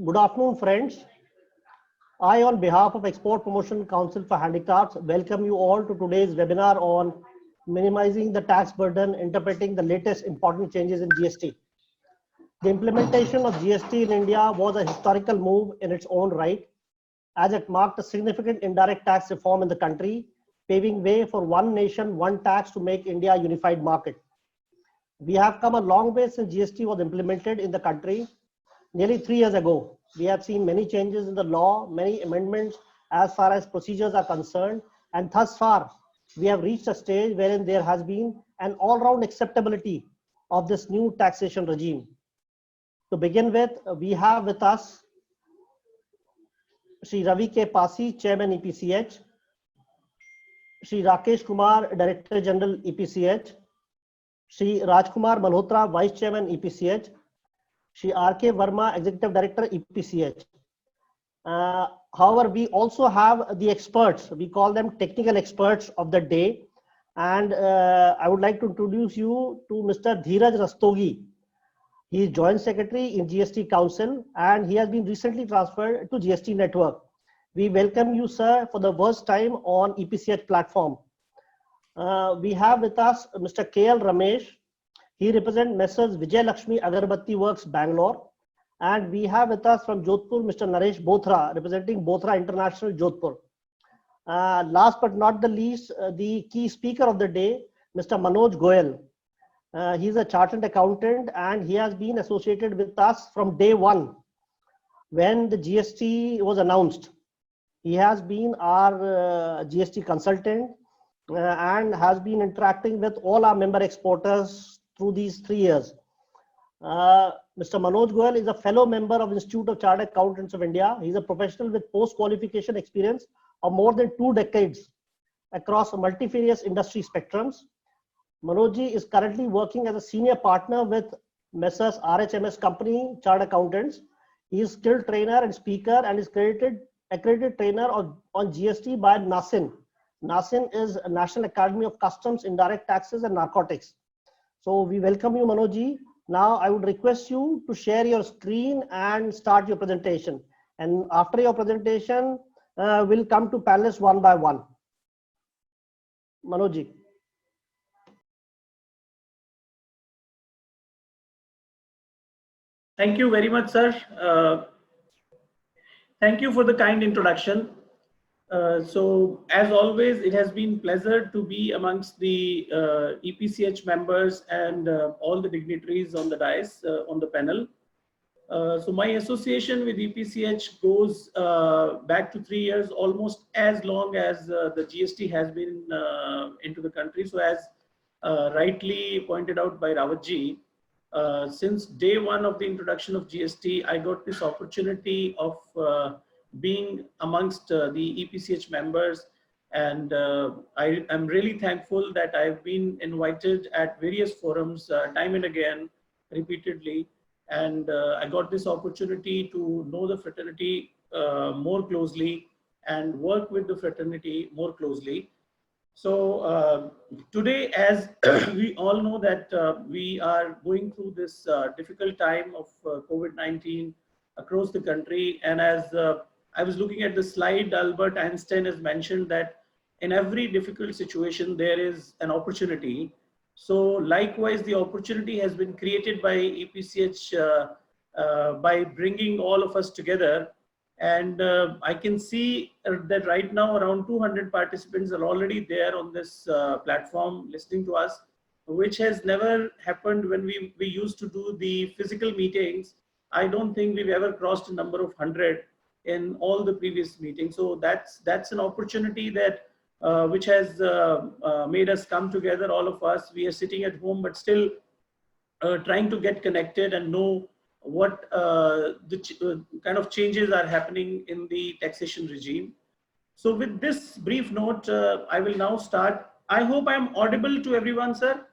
Good afternoon, friends. I, on behalf of Export Promotion Council for Handicrafts, welcome you all to today's webinar on minimizing the tax burden, interpreting the latest important changes in GST. The implementation of GST in India was a historical move in its own right, as it marked a significant indirect tax reform in the country, paving way for one nation, one tax to make India a unified market. We have come a long way since GST was implemented in the country nearly 3 years ago. We have seen many changes in the law, many amendments as far as procedures are concerned, and thus far, we have reached a stage wherein there has been an all-round acceptability of this new taxation regime. To begin with, we have with us Shri Ravi K. Pasi, Chairman EPCH, Shri Rakesh Kumar, Director General EPCH, Shri Rajkumar Malhotra, Vice Chairman EPCH, Shri R.K. Verma, Executive Director EPCH. However, we also have the experts, we call them technical experts of the day. And I would like to introduce you to Mr. Dheeraj Rastogi. He is Joint Secretary in GST Council and he has been recently transferred to GST Network. We welcome you, sir, for the first time on EPCH platform. We have with us Mr. KL Ramesh. He represents Messrs. Vijay Lakshmi Agarbatti Works, Bangalore. And we have with us from Jodhpur, Mr. Naresh Bothra, representing Bothra International, Jodhpur. Last but not the least, the key speaker of the day, Mr. Manoj Goyal. He's a chartered accountant and he has been associated with us from day one when the GST was announced. He has been our GST consultant and has been interacting with all our member exporters through these 3 years. Mr. Manoj Goyal is a fellow member of Institute of Chartered Accountants of India. He's a professional with post-qualification experience of more than 2 decades across multifarious industry spectrums. Manojji is currently working as a senior partner with Messrs. RHMS Company Chartered Accountants. He is skilled trainer and speaker and is accredited trainer on GST by NASIN. NASIN is National Academy of Customs, Indirect Taxes and Narcotics. So we welcome you, Manojji. Now I would request you to share your screen and start your presentation. And after your presentation, we'll come to panelists one by one. Manojji. Thank you very much, sir. Thank you for the kind introduction. So as always, it has been pleasure to be amongst the EPCH members and all the dignitaries on the dais, on the panel. So my association with EPCH goes back to 3 years, almost as long as the GST has been into the country. So as rightly pointed out by Rawatji, since day one of the introduction of GST, I got this opportunity of being amongst the EPCH members, and I am really thankful that I've been invited at various forums time and again, repeatedly, and I got this opportunity to know the fraternity more closely and work with the fraternity more closely. So today, as we all know that we are going through this difficult time of COVID-19 across the country, and as I was looking at the slide, Albert Einstein has mentioned that in every difficult situation, there is an opportunity. So likewise, the opportunity has been created by EPCH by bringing all of us together. And I can see that right now around 200 participants are already there on this platform listening to us, which has never happened when we used to do the physical meetings. I don't think we've ever crossed a number of 100 in all the previous meetings. So that's an opportunity that which has made us come together, all of us. We are sitting at home, but still trying to get connected and know what kind of changes are happening in the taxation regime. So with this brief note, I will now start. I hope I'm audible to everyone, sir.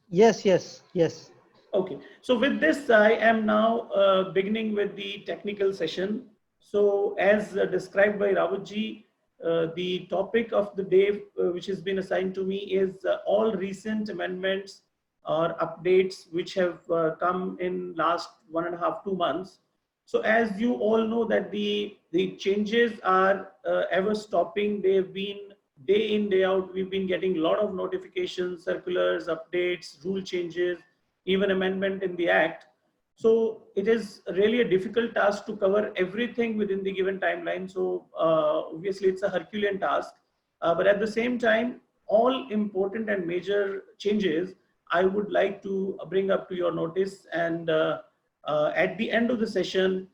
Yes, yes, yes. Okay, so with this, I am now beginning with the technical session. So as described by Rawatji, the topic of the day which has been assigned to me is all recent amendments or updates which have come in last 1.5 to 2 months So as you all know that the changes are ever stopping. They've been day in, day out. We've been getting a lot of notifications, circulars, updates, rule changes, even amendment in the act. So it is really a difficult task to cover everything within the given timeline. So obviously it's a Herculean task. But at the same time, all important and major changes I would like to bring up to your notice. And at the end of the session,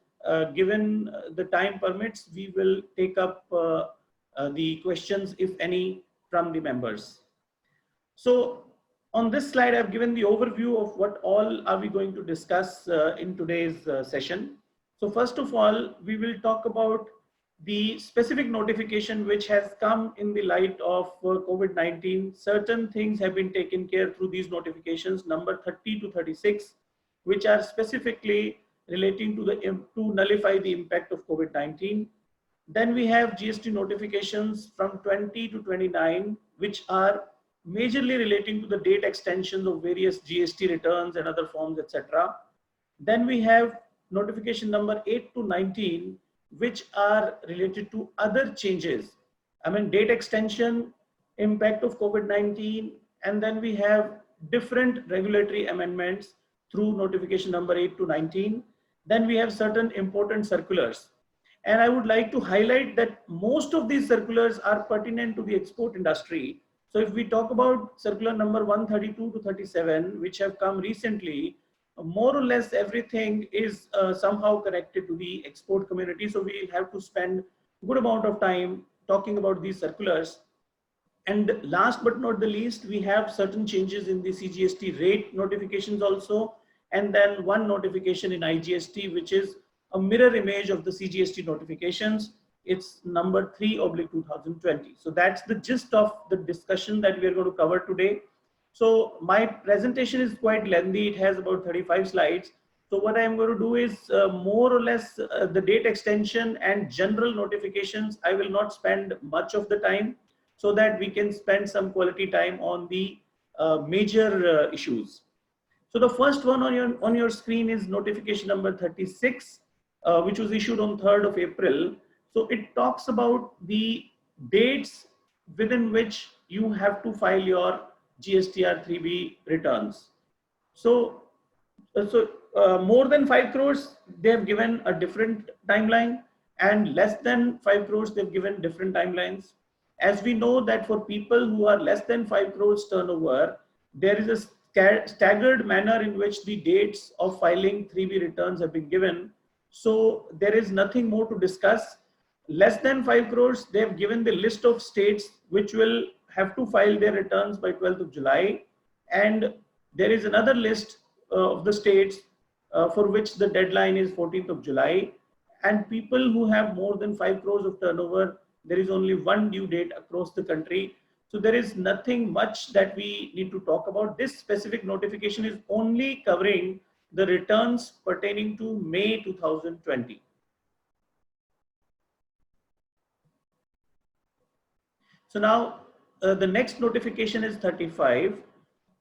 given the time permits, we will take up the questions, if any, from the members. So on this slide, I've given the overview of what all are we going to discuss in today's session. So first of all, we will talk about the specific notification which has come in the light of COVID-19. Certain things have been taken care through these notifications, number 30 to 36, which are specifically relating to to nullify the impact of COVID-19. Then we have GST notifications from 20 to 29, which are majorly relating to the date extensions of various GST returns and other forms, etc. Then we have notification number 8 to 19, which are related to other changes. I mean, date extension, impact of COVID-19, and then we have different regulatory amendments through notification number 8 to 19. Then we have certain important circulars. And I would like to highlight that most of these circulars are pertinent to the export industry. So if we talk about circular number 132 to 37, which have come recently, more or less everything is somehow connected to the export community. So we have to spend a good amount of time talking about these circulars. And last but not the least, we have certain changes in the CGST rate notifications also. And then one notification in IGST, which is a mirror image of the CGST notifications. It's number 3/2020. So that's the gist of the discussion that we are going to cover today. So my presentation is quite lengthy. It has about 35 slides. So what I'm going to do is more or less the date extension and general notifications. I will not spend much of the time so that we can spend some quality time on the major issues. So the first one on your screen is notification number 36, which was issued on 3rd of April. So it talks about the dates within which you have to file your GSTR 3B returns. So more than 5 crores, they have given a different timeline, and less than 5 crores, they've given different timelines. As we know that for people who are less than 5 crores turnover, there is a staggered manner in which the dates of filing 3B returns have been given. So there is nothing more to discuss. Less than 5 crores, they have given the list of states which will have to file their returns by 12th of July. And there is another list of the states for which the deadline is 14th of July. And people who have more than 5 crores of turnover, there is only one due date across the country. So there is nothing much that we need to talk about. This specific notification is only covering the returns pertaining to May 2020. So now the next notification is 35.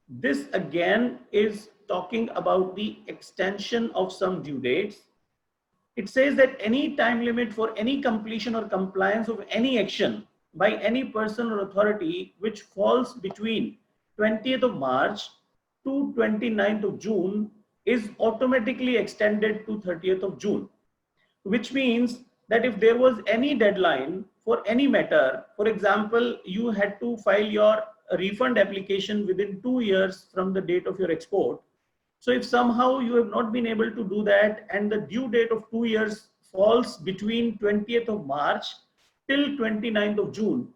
This again is talking about the extension of some due dates. It says that any time limit for any completion or compliance of any action by any person or authority which falls between 20th of March to 29th of June is automatically extended to 30th of June, which means that if there was any deadline for any matter, for example, you had to file your refund application within 2 years from the date of your export. So if somehow you have not been able to do that and the due date of 2 years falls between 20th of March till 29th of June,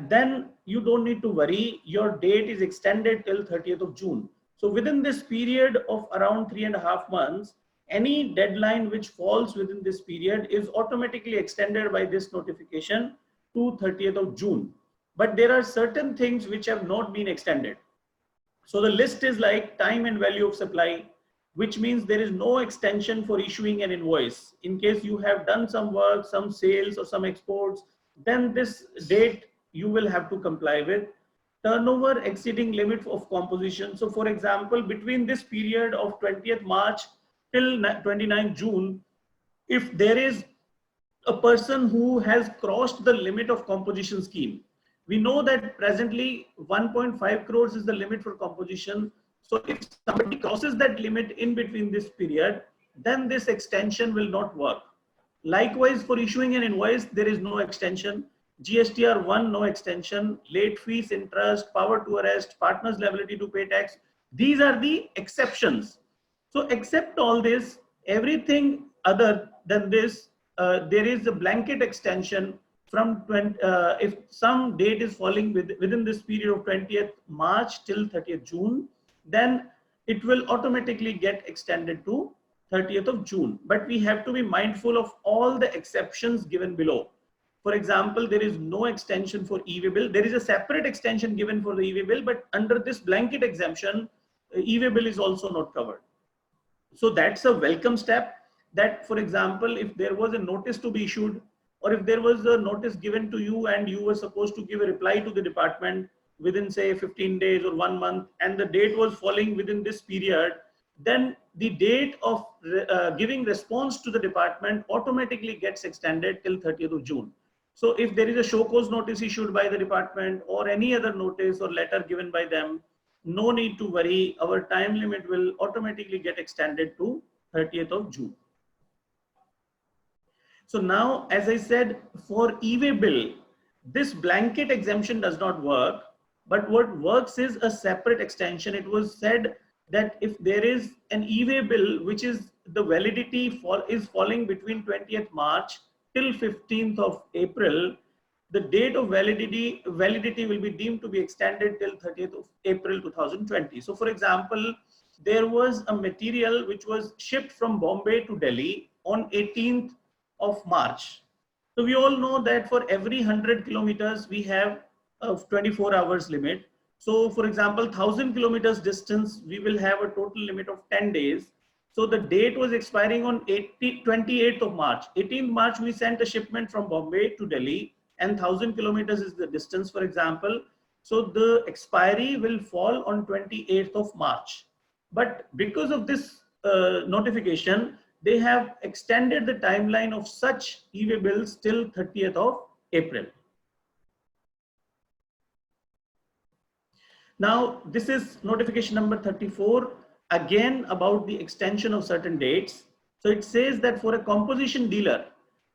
then you don't need to worry. Your date is extended till 30th of June. So within this period of around 3.5 months, any deadline which falls within this period is automatically extended by this notification to 30th of June. But there are certain things which have not been extended. So the list is like time and value of supply, which means there is no extension for issuing an invoice. In case you have done some work, some sales or some exports, then this date you will have to comply with. Turnover exceeding limit of composition. So for example, between this period of 20th March till 29th June, if there is a person who has crossed the limit of composition scheme. We know that presently 1.5 crores is the limit for composition. So if somebody crosses that limit in between this period, then this extension will not work. Likewise, for issuing an invoice, there is no extension. GSTR 1, no extension. Late fees, interest, power to arrest, partner's liability to pay tax. These are the exceptions. So except all this, everything other than this, there is a blanket extension from 20, if some date is falling within this period of 20th March till 30th June, then it will automatically get extended to 30th of June. But we have to be mindful of all the exceptions given below. For example, there is no extension for e-way bill. There is a separate extension given for the e-way bill, but under this blanket exemption, e-way bill is also not covered. So that's a welcome step. That, for example, if there was a notice to be issued, or if there was a notice given to you and you were supposed to give a reply to the department within say 15 days or 1 month, and the date was falling within this period, then the date of giving response to the department automatically gets extended till 30th of June. So if there is a show cause notice issued by the department or any other notice or letter given by them, no need to worry, our time limit will automatically get extended to 30th of June. So now, as I said, for e-way bill, this blanket exemption does not work, but what works is a separate extension. It was said that if there is an e-way bill, which is the validity is falling between 20th March till 15th of April, the date of validity will be deemed to be extended till 30th of April 2020. So for example, there was a material which was shipped from Bombay to Delhi on 18th of March. So we all know that for every 100 kilometers, we have a 24 hours limit. So for example, 1000 kilometers distance, we will have a total limit of 10 days. So the date was expiring on 28th of March. 18th March, we sent a shipment from Bombay to Delhi, and 1000 kilometers is the distance, for example. So the expiry will fall on 28th of March. But because of this notification, they have extended the timeline of such e-way bills till 30th of April. Now, this is notification number 34, again about the extension of certain dates. So it says that for a composition dealer,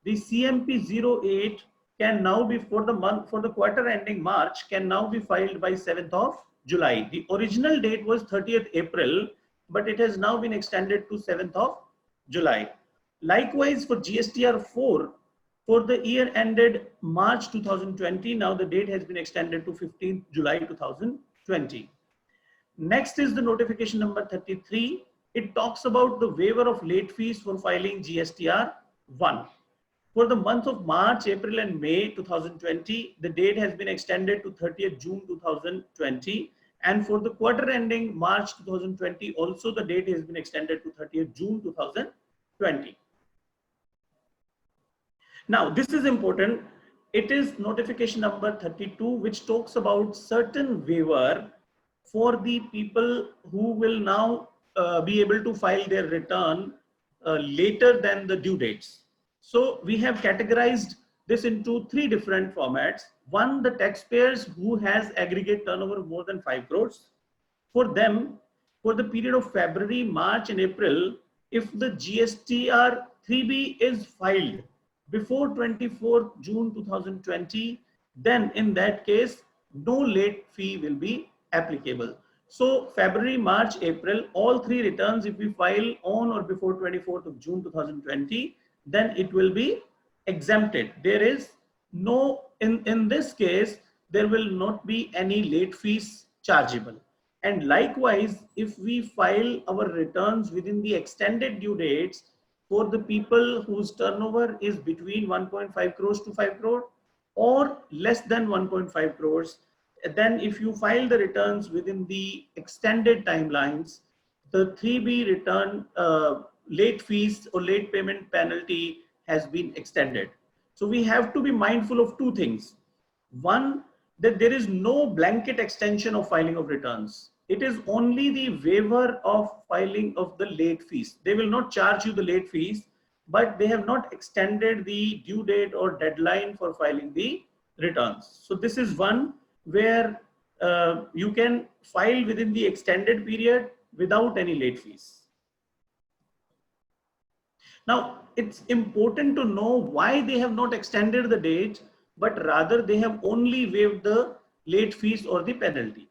the CMP 08 can now be for the quarter ending March can now be filed by 7th of July. The original date was 30th April, but it has now been extended to 7th of July. Likewise, for GSTR 4, for the year ended March 2020, now the date has been extended to 15th July 2020. Next is the notification number 33. It talks about the waiver of late fees for filing GSTR 1. For the month of March, April and May 2020, the date has been extended to 30th June 2020. And for the quarter ending March 2020, also the date has been extended to 30th June 2020. Now, this is important. It is notification number 32, which talks about certain waiver for the people who will now be able to file their return later than the due dates. So we have categorized this into 3 different formats. One, the taxpayers who has aggregate turnover of more than 5 crores. For them, for the period of February, March and April, if the GSTR 3B is filed before 24th June 2020, then in that case, no late fee will be applicable. So February, March, April, all 3 returns, if we file on or before 24th of June 2020, then it will be exempted. There is no, in this case, there will not be any late fees chargeable. And likewise, if we file our returns within the extended due dates for the people whose turnover is between 1.5 crores to 5 crore or less than 1.5 crores, then if you file the returns within the extended timelines, the 3B return late fees or late payment penalty has been extended. So we have to be mindful of 2 things. One, that there is no blanket extension of filing of returns. It is only the waiver of filing of the late fees. They will not charge you the late fees, but they have not extended the due date or deadline for filing the returns. So this is one where you can file within the extended period without any late fees. Now, it's important to know why they have not extended the date, but rather they have only waived the late fees or the penalty.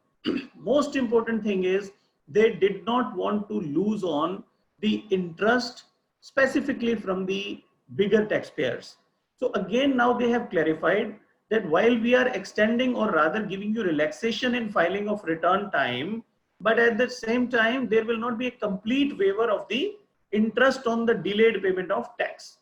Most important thing is they did not want to lose on the interest specifically from the bigger taxpayers. So again, now they have clarified that while we are extending or rather giving you relaxation in filing of return time, but at the same time, there will not be a complete waiver of the interest on the delayed payment of tax.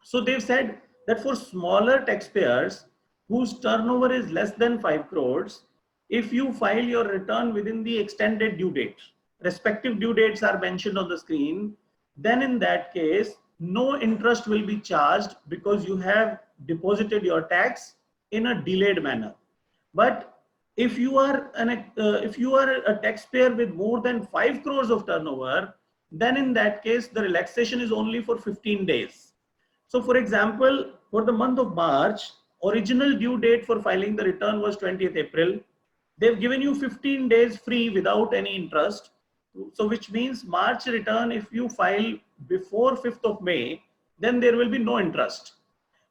So they've said that for smaller taxpayers whose turnover is less than 5 crores, if you file your return within the extended due date, respective due dates are mentioned on the screen, then in that case, no interest will be charged because you have deposited your tax in a delayed manner. But if you are a taxpayer with more than 5 crores of turnover, then in that case, the relaxation is only for 15 days. So for example, for the month of March, original due date for filing the return was 20th April. They've given you 15 days free without any interest. So which means March return, if you file before 5th of May, then there will be no interest.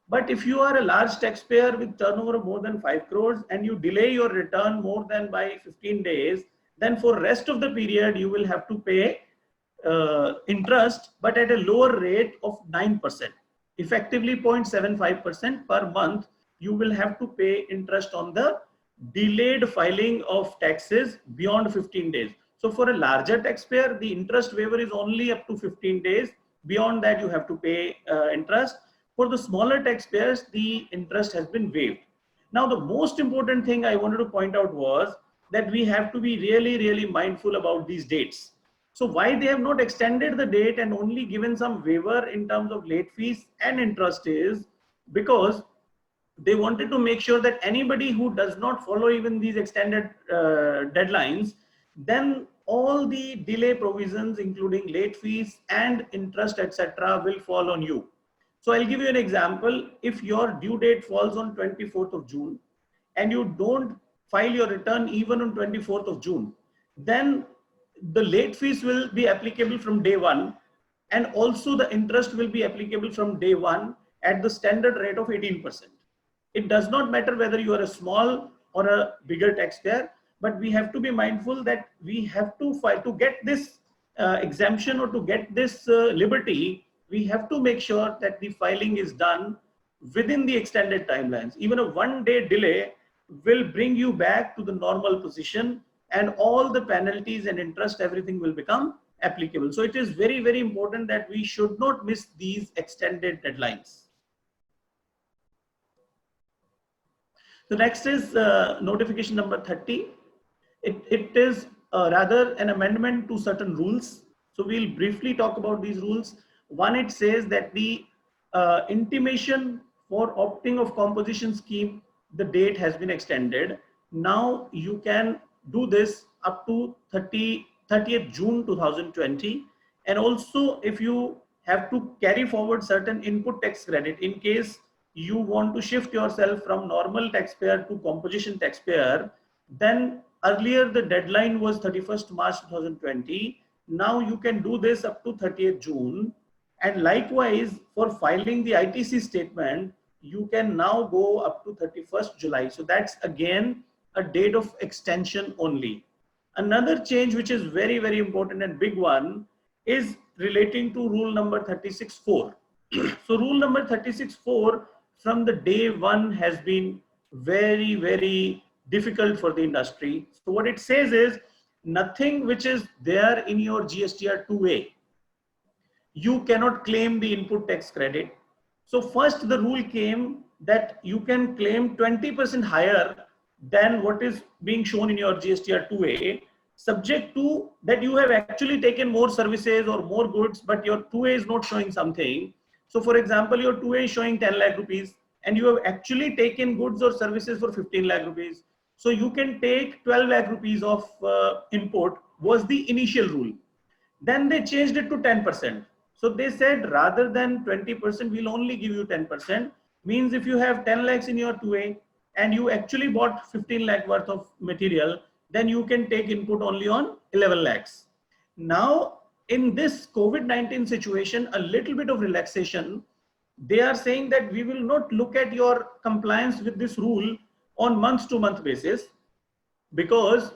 But if you are a large taxpayer with turnover of more than 5 crores and you delay your return more than by 15 days, then for rest of the period, you will have to pay interest, but at a lower rate of 9%. Effectively 0.75% per month, you will have to pay interest on the delayed filing of taxes beyond 15 days. So for a larger taxpayer, the interest waiver is only up to 15 days. Beyond that, you have to pay interest. For the smaller taxpayers, the interest has been waived. Now, the most important thing I wanted to point out was that we have to be really mindful about these dates. So why they have not extended the date and only given some waiver in terms of late fees and interest is because they wanted to make sure that anybody who does not follow even these extended deadlines, then all the delay provisions, including late fees and interest, etc., will fall on you. So I'll give you an example. If your due date falls on 24th of June and you don't file your return even on 24th of June, then the late fees will be applicable from day one, and also the interest will be applicable from day one at the standard rate of 18%. It does not matter whether you are a small or a bigger taxpayer, but we have to be mindful that we have to file to get this exemption or to get this liberty. We have to make sure that the filing is done within the extended timelines. Even a 1 day delay will bring you back to the normal position, and all the penalties and interest, everything will become applicable. So it is very important that we should not miss these extended deadlines. The next is notification number 30. It is rather an amendment to certain rules. So we'll briefly talk about these rules. One, it says that the intimation for opting of composition scheme, the date has been extended. Now you can do this up to 30th June 2020. And also if you have to carry forward certain input tax credit in case you want to shift yourself from normal taxpayer to composition taxpayer, then earlier the deadline was 31st March 2020. Now you can do this up to 30th June. And likewise, for filing the ITC statement, you can now go up to 31st July. So that's again a date of extension only. Another change which is very important and big one is relating to rule number 36.4. So rule number 36.4 from the day one has been very difficult for the industry. So what it says is nothing which is there in your GSTR 2A, you cannot claim the input tax credit. So first the rule came that you can claim 20% higher than what is being shown in your GSTR 2A, subject to that you have actually taken more services or more goods, but your 2A is not showing something. So for example, your 2A is showing 10 lakh rupees and you have actually taken goods or services for 15 lakh rupees. So you can take 12 lakh rupees of input was the initial rule. Then they changed it to 10%. So they said rather than 20%, we'll only give you 10%. Means if you have 10 lakhs in your 2A and you actually bought 15 lakh worth of material, then you can take input only on 11 lakhs. Now, in this COVID-19 situation, a little bit of relaxation, they are saying that we will not look at your compliance with this rule on month-to-month basis, because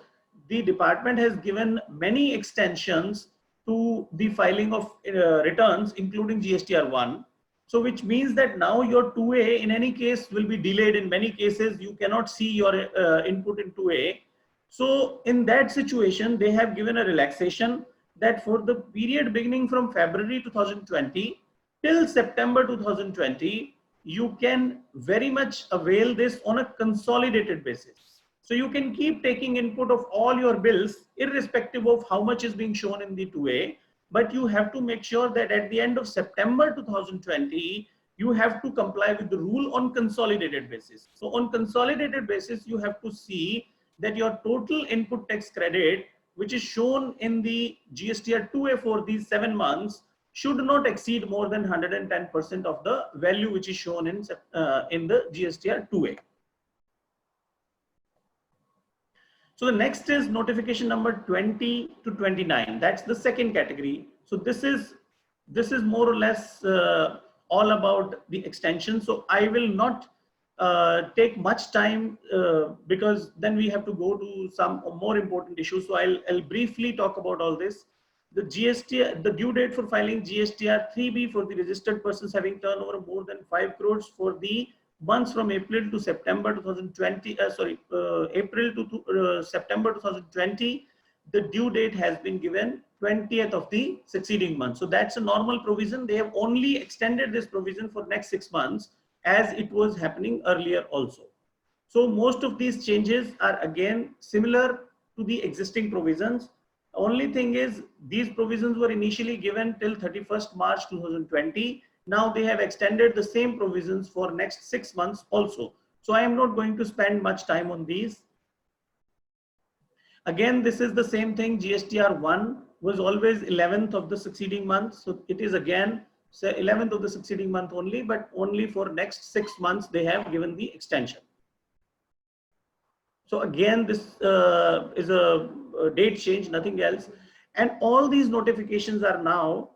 the department has given many extensions to the filing of returns, including GSTR1. So which means that now your 2A in any case will be delayed. In many cases, you cannot see your input in 2A. So in that situation, they have given a relaxation that for the period beginning from February 2020 till September 2020, you can very much avail this on a consolidated basis. So you can keep taking input of all your bills irrespective of how much is being shown in the 2A, but you have to make sure that at the end of September 2020, you have to comply with the rule on consolidated basis. So on consolidated basis, you have to see that your total input tax credit, which is shown in the GSTR 2A for these 7 months, should not exceed more than 110% of the value which is shown in the GSTR 2A. So the next is notification number 20 to 29. That's the second category. So this is more or less all about the extension. So I will not take much time because then we have to go to some more important issues. So I'll briefly talk about all this. The GST, the due date for filing GSTR 3B for the registered persons having turnover more than 5 crores for the months from April to September 2020, April to September 2020, the due date has been given 20th of the succeeding month. So that's a normal provision. They have only extended this provision for next 6 months as it was happening earlier also. So most of these changes are again similar to the existing provisions. Only thing is these provisions were initially given till 31st March 2020. Now they have extended the same provisions for next 6 months also. So I am not going to spend much time on these. Again, this is the same thing. GSTR 1 was always 11th of the succeeding month. So it is again 11th of the succeeding month only, but only for next 6 months they have given the extension. So again, this is a date change, nothing else. And all these notifications are now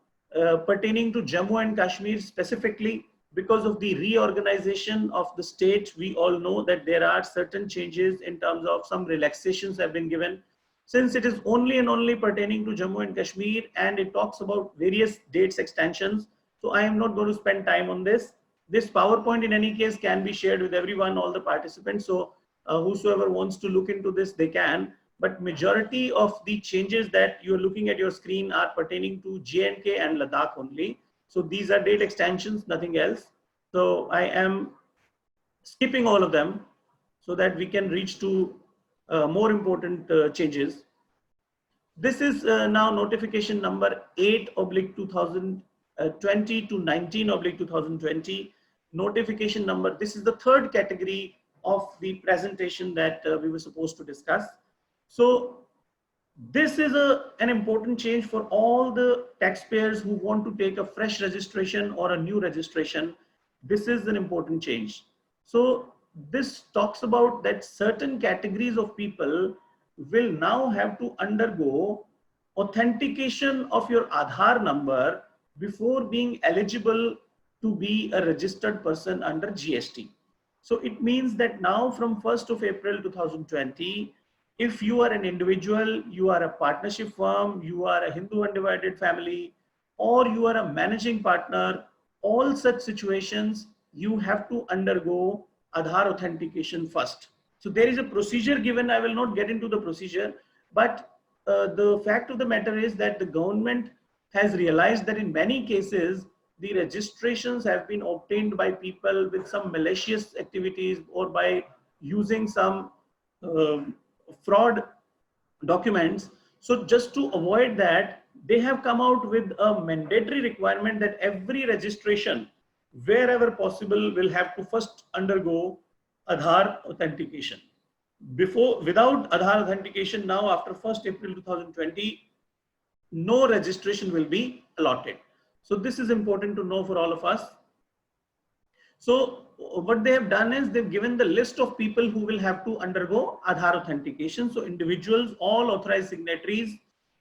pertaining to Jammu and Kashmir specifically because of the reorganization of the state. We all know that there are certain changes in terms of some relaxations have been given. Since it is only and only pertaining to Jammu and Kashmir and it talks about various dates extensions, so I am not going to spend time on this. This PowerPoint in any case can be shared with everyone, all the participants. So whosoever wants to look into this, they can. But majority of the changes that you're looking at your screen are pertaining to J&K and Ladakh only. So these are date extensions, nothing else. So I am skipping all of them so that we can reach to more important changes. This is now notification number 8/2020 to 19/2020. Notification number, this is the third category of the presentation that we were supposed to discuss. So this is an important change for all the taxpayers who want to take a fresh registration or a new registration. This is an important change. So this talks about that certain categories of people will now have to undergo authentication of your Aadhaar number before being eligible to be a registered person under GST. So it means that now from 1st of April 2020, if you are an individual, you are a partnership firm, you are a Hindu undivided family, or you are a managing partner, all such situations, you have to undergo Aadhaar authentication first. So there is a procedure given. I will not get into the procedure, but the fact of the matter is that the government has realized that in many cases, the registrations have been obtained by people with some malicious activities or by using some fraud documents. So just to avoid that, they have come out with a mandatory requirement that every registration, wherever possible, will have to first undergo Aadhaar authentication. Without Aadhaar authentication, now after 1st April 2020, no registration will be allotted. So this is important to know for all of us. So what they have done is they've given the list of people who will have to undergo Aadhaar authentication. So individuals, all authorized signatories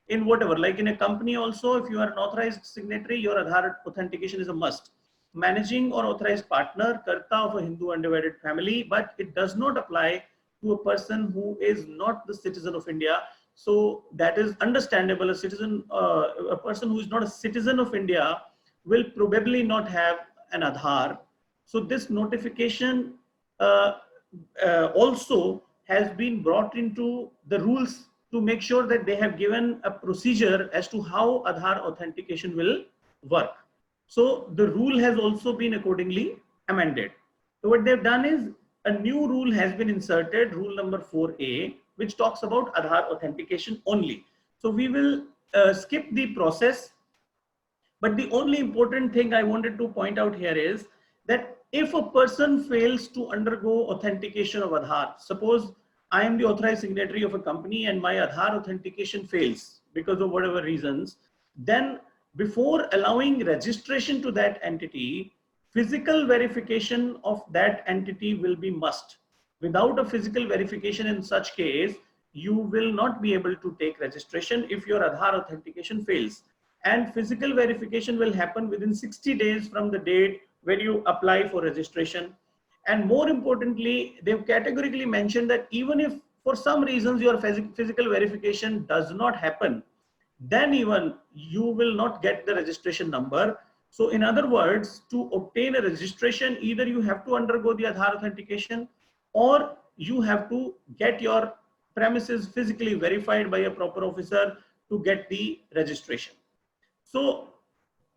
in whatever, like in a company also, if you are an authorized signatory, your Aadhaar authentication is a must. Managing or authorized partner, Karta of a Hindu undivided family, but it does not apply to a person who is not the citizen of India. So that is understandable. A citizen, a person who is not a citizen of India will probably not have an Aadhaar. So this notification also has been brought into the rules to make sure that they have given a procedure as to how Aadhaar authentication will work. So the rule has also been accordingly amended. So what they've done is a new rule has been inserted, rule number 4A, which talks about Aadhaar authentication only. So we will skip the process. But the only important thing I wanted to point out here is that if a person fails to undergo authentication of Aadhaar, suppose I am the authorized signatory of a company and my Aadhaar authentication fails because of whatever reasons, then before allowing registration to that entity, physical verification of that entity will be must. Without a physical verification in such case, you will not be able to take registration if your Aadhaar authentication fails. And physical verification will happen within 60 days from the date when you apply for registration. And more importantly, they've categorically mentioned that even if for some reasons your physical verification does not happen, then even you will not get the registration number. So in other words, to obtain a registration, either you have to undergo the Aadhaar authentication or you have to get your premises physically verified by a proper officer to get the registration. So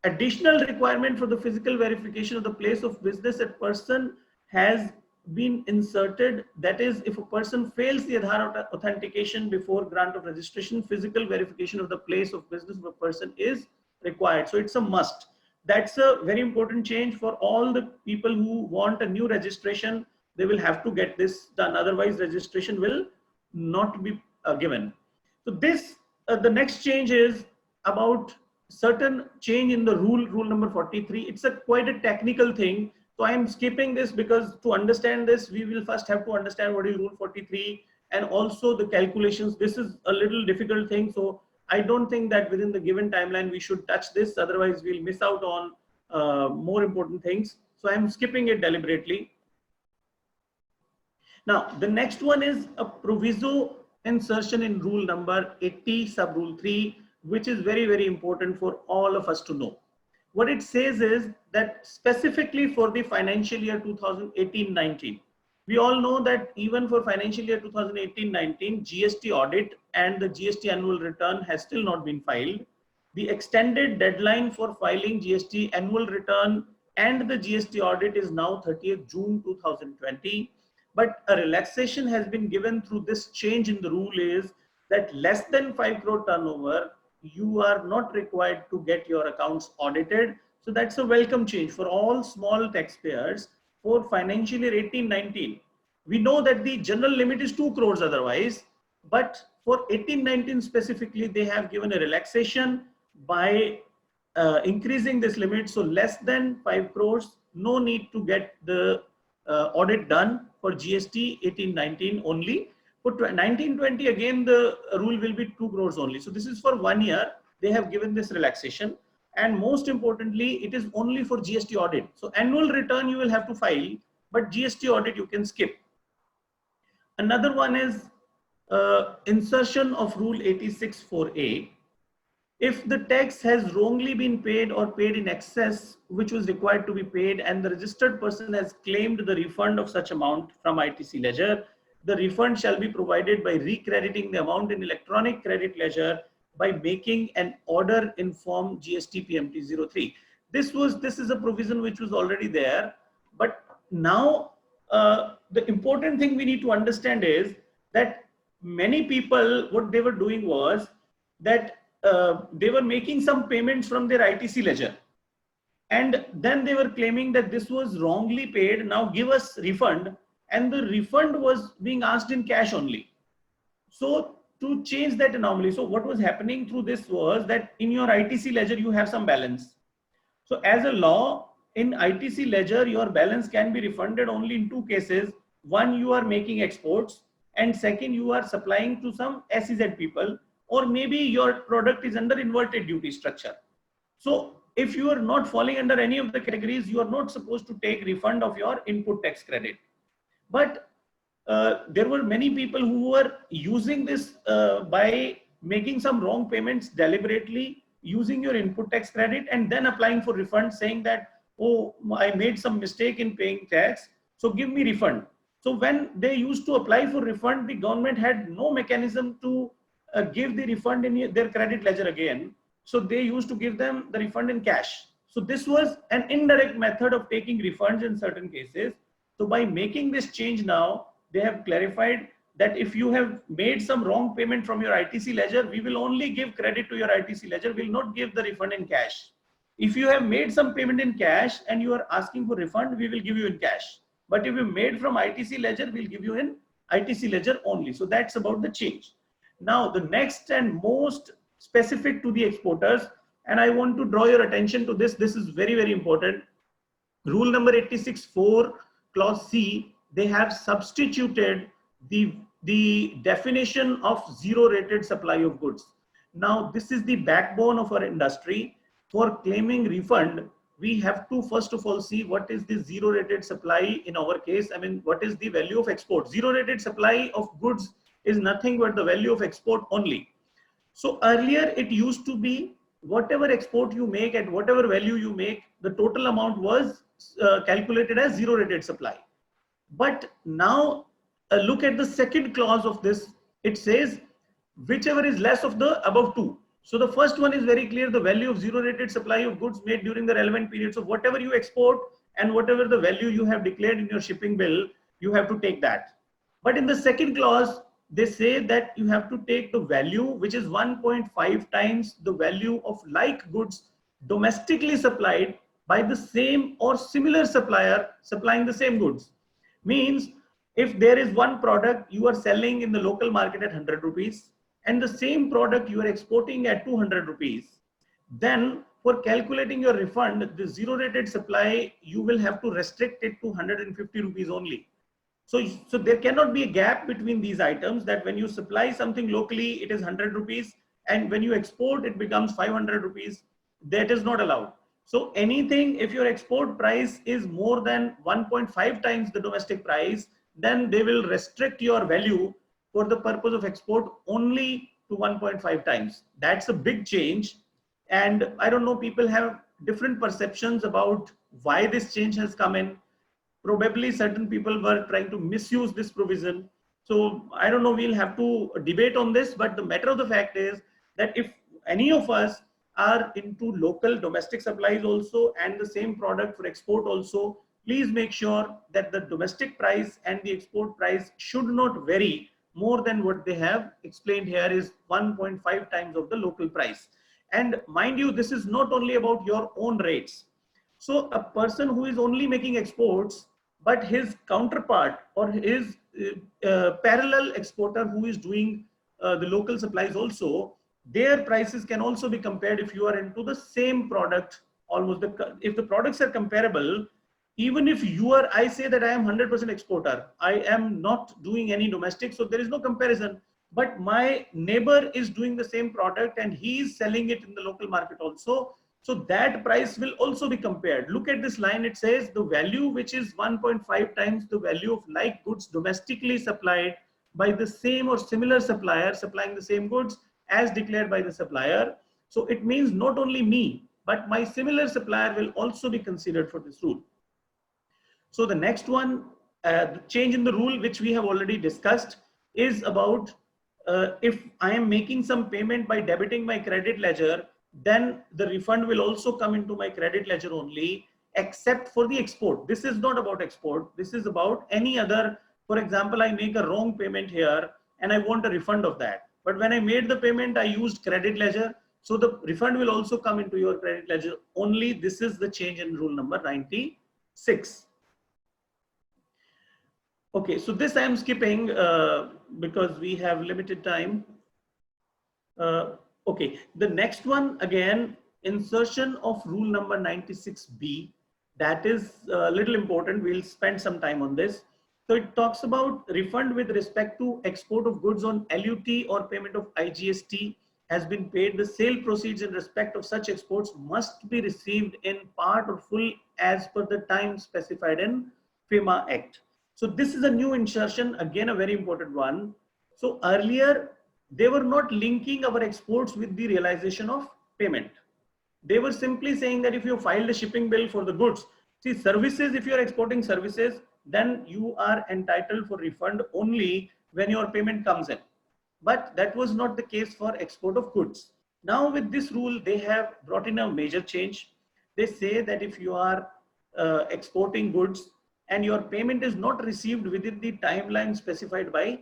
additional requirement for the physical verification of the place of business at person has been inserted. That is, if a person fails the Aadhaar authentication before grant of registration, physical verification of the place of business of a person is required. So it's a must. That's a very important change for all the people who want a new registration. They will have to get this done. Otherwise, registration will not be given. So this, the next change is about certain change in the rule number 43. It's quite a technical thing. So I am skipping this because to understand this, we will first have to understand what is rule 43 and also the calculations. This is a little difficult thing. So I don't think that within the given timeline, we should touch this. Otherwise we'll miss out on more important things. So I'm skipping it deliberately. Now, the next one is a proviso insertion in rule number 80 sub rule 3, which is very, very important for all of us to know. What it says is that specifically for the financial year 2018-19, we all know that even for financial year 2018-19, GST audit and the GST annual return has still not been filed. The extended deadline for filing GST annual return and the GST audit is now 30th June 2020. But a relaxation has been given through this change in the rule is that less than 5 crore turnover, you are not required to get your accounts audited. So that's a welcome change for all small taxpayers for financial year 18-19. We know that the general limit is 2 crores otherwise, but for 18-19 specifically, they have given a relaxation by increasing this limit. So less than 5 crores, no need to get the audit done for GST 18-19 only. For 19-20, again, the rule will be 2 crores only. So this is for 1 year. They have given this relaxation. And most importantly, it is only for GST audit. So annual return, you will have to file, but GST audit, you can skip. Another one is insertion of rule 86 4A. If the tax has wrongly been paid or paid in excess, which was required to be paid, and the registered person has claimed the refund of such amount from ITC ledger, the refund shall be provided by recrediting the amount in electronic credit ledger by making an order in form GST PMT 03. This is a provision which was already there, but now the important thing we need to understand is that many people, what they were doing was that they were making some payments from their ITC ledger, and then they were claiming that this was wrongly paid, now give us refund, and the refund was being asked in cash only. So to change that anomaly, so what was happening through this was that in your ITC ledger you have some balance, So as a law, in ITC ledger, your balance can be refunded only in two cases. One, you are making exports, and second, you are supplying to some SEZ people, or maybe your product is under inverted duty structure. So if you are not falling under any of the categories, you are not supposed to take refund of your input tax credit. But there were many people who were using this by making some wrong payments deliberately, using your input tax credit and then applying for refund, saying that, oh, I made some mistake in paying tax, so give me refund. So when they used to apply for refund, the government had no mechanism to give the refund in their credit ledger again. So they used to give them the refund in cash. So this was an indirect method of taking refunds in certain cases. So by making this change now, they have clarified that if you have made some wrong payment from your ITC ledger, we will only give credit to your ITC ledger, we will not give the refund in cash. If you have made some payment in cash and you are asking for refund, we will give you in cash. But if you made from ITC ledger, we'll give you in ITC ledger only. So that's about the change. Now, the next and most specific to the exporters, and I want to draw your attention to this. This is very, very important. Rule number 86.4, clause C, they have substituted the definition of zero rated supply of goods. Now, this is the backbone of our industry. For claiming refund, we have to first of all see what is the zero rated supply in our case. I mean, what is the value of export? Zero rated supply of goods is nothing but the value of export only. So earlier it used to be whatever export you make at whatever value you make, the total amount was calculated as zero rated supply. But now look at the second clause of this. It says whichever is less of the above two. So the first one is very clear, the value of zero rated supply of goods made during the relevant period. So whatever you export and whatever the value you have declared in your shipping bill, you have to take that. But in the second clause, they say that you have to take the value which is 1.5 times the value of like goods domestically supplied by the same or similar supplier supplying the same goods. Means if there is one product you are selling in the local market at 100 rupees and the same product you are exporting at 200 rupees, then for calculating your refund, the zero rated supply, you will have to restrict it to 150 rupees only. So there cannot be a gap between these items, that when you supply something locally, it is 100 rupees, and when you export, it becomes 500 rupees. That is not allowed. So anything, if your export price is more than 1.5 times the domestic price, then they will restrict your value for the purpose of export only to 1.5 times. That's a big change. And I don't know, people have different perceptions about why this change has come in. Probably certain people were trying to misuse this provision. So I don't know, we'll have to debate on this, but the matter of the fact is that if any of us are into local domestic supplies also and the same product for export also, please make sure that the domestic price and the export price should not vary more than what they have explained here is 1.5 times of the local price. And mind you, this is not only about your own rates. So a person who is only making exports, but his counterpart or his parallel exporter who is doing the local supplies also, their prices can also be compared if you are into the same product. Almost if the products are comparable, even if you are, I say that I am 100% exporter, I am not doing any domestic, so there is no comparison. But my neighbor is doing the same product and he is selling it in the local market also. So that price will also be compared. Look at this line. It says the value which is 1.5 times the value of like goods domestically supplied by the same or similar supplier supplying the same goods as declared by the supplier. So it means not only me, but my similar supplier will also be considered for this rule. So the next one, the change in the rule, which we have already discussed, is about if I am making some payment by debiting my credit ledger, then the refund will also come into my credit ledger only, except for the export. This is not about export. This is about any other. For example, I make a wrong payment here and I want a refund of that. But when I made the payment, I used credit ledger. So the refund will also come into your credit ledger only. This is the change in rule number 96. Okay, so this I am skipping because we have limited time. Okay, the next one again insertion of rule number 96B. That is a little important. We'll spend some time on this. So it talks about refund with respect to export of goods on LUT or payment of IGST has been paid. The sale proceeds in respect of such exports must be received in part or full as per the time specified in FEMA Act. So this is a new insertion, again a very important one. So earlier they were not linking our exports with the realization of payment. They were simply saying that if you filed a shipping bill for the goods, see services, if you are exporting services, then you are entitled for refund only when your payment comes in. But that was not the case for export of goods. Now with this rule, they have brought in a major change. They say that if you are exporting goods and your payment is not received within the timeline specified by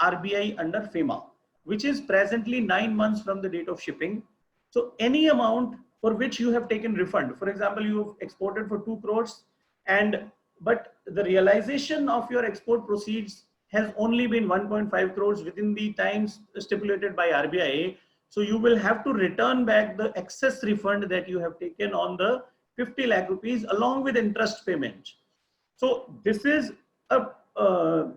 RBI under FEMA, which is presently 9 months from the date of shipping. So any amount for which you have taken refund, for example, you have exported for 2 crores but the realization of your export proceeds has only been 1.5 crores within the times stipulated by RBI. So you will have to return back the excess refund that you have taken on the 50 lakh rupees along with interest payment. So this is a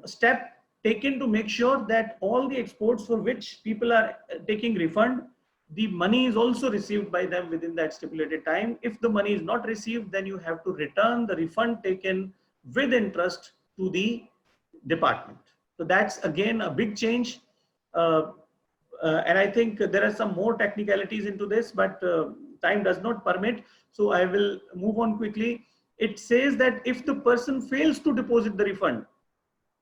step taken to make sure that all the exports for which people are taking refund, the money is also received by them within that stipulated time. If the money is not received, then you have to return the refund taken with interest to the department. So that's again a big change. And I think there are some more technicalities into this, but time does not permit. So I will move on quickly. It says that if the person fails to deposit the refund,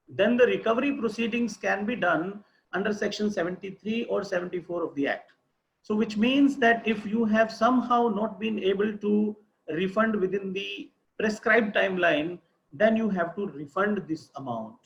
then the recovery proceedings can be done under section 73 or 74 of the Act. So which means that if you have somehow not been able to refund within the prescribed timeline, then you have to refund this amount.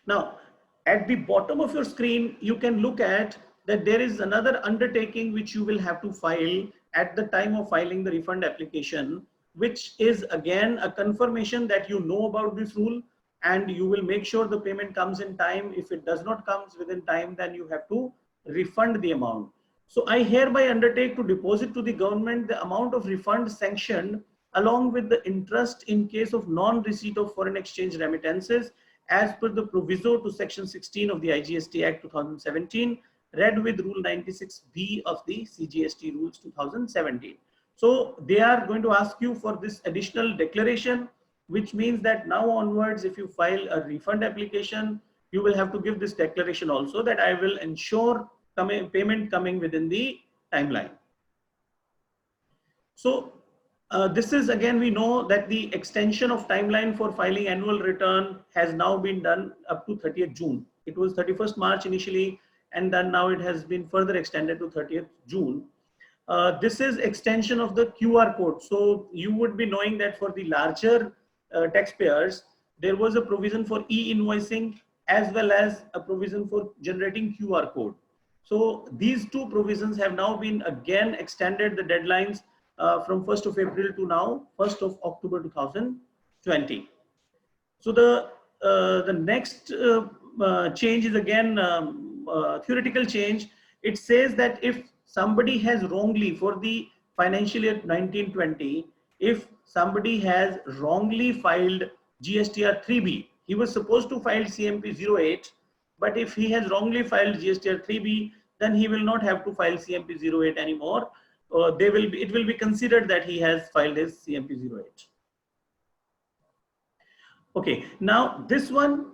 Now, at the bottom of your screen, you can look at that there is another undertaking which you will have to file at the time of filing the refund application, which is again a confirmation that you know about this rule and you will make sure the payment comes in time. If it does not come within time, then you have to refund the amount. So I hereby undertake to deposit to the government the amount of refund sanctioned along with the interest in case of non-receipt of foreign exchange remittances as per the proviso to section 16 of the IGST Act 2017, read with rule 96B of the CGST rules 2017. So they are going to ask you for this additional declaration, which means that now onwards, if you file a refund application, you will have to give this declaration also that I will ensure payment coming within the timeline. So this is again, we know that the extension of timeline for filing annual return has now been done up to 30th June. It was 31st March initially, and then now it has been further extended to 30th June. This is extension of the QR code. So you would be knowing that for the larger taxpayers, there was a provision for e-invoicing as well as a provision for generating QR code. So these two provisions have now been again extended the deadlines from 1st of April to now 1st of October 2020. So the next change is again theoretical change. It says that if somebody has wrongly for the financial year 1920, if somebody has wrongly filed GSTR 3B, he was supposed to file CMP 08, but if he has wrongly filed GSTR 3B, then he will not have to file CMP 08 anymore. It will be considered that he has filed his CMP 08. Okay, now this one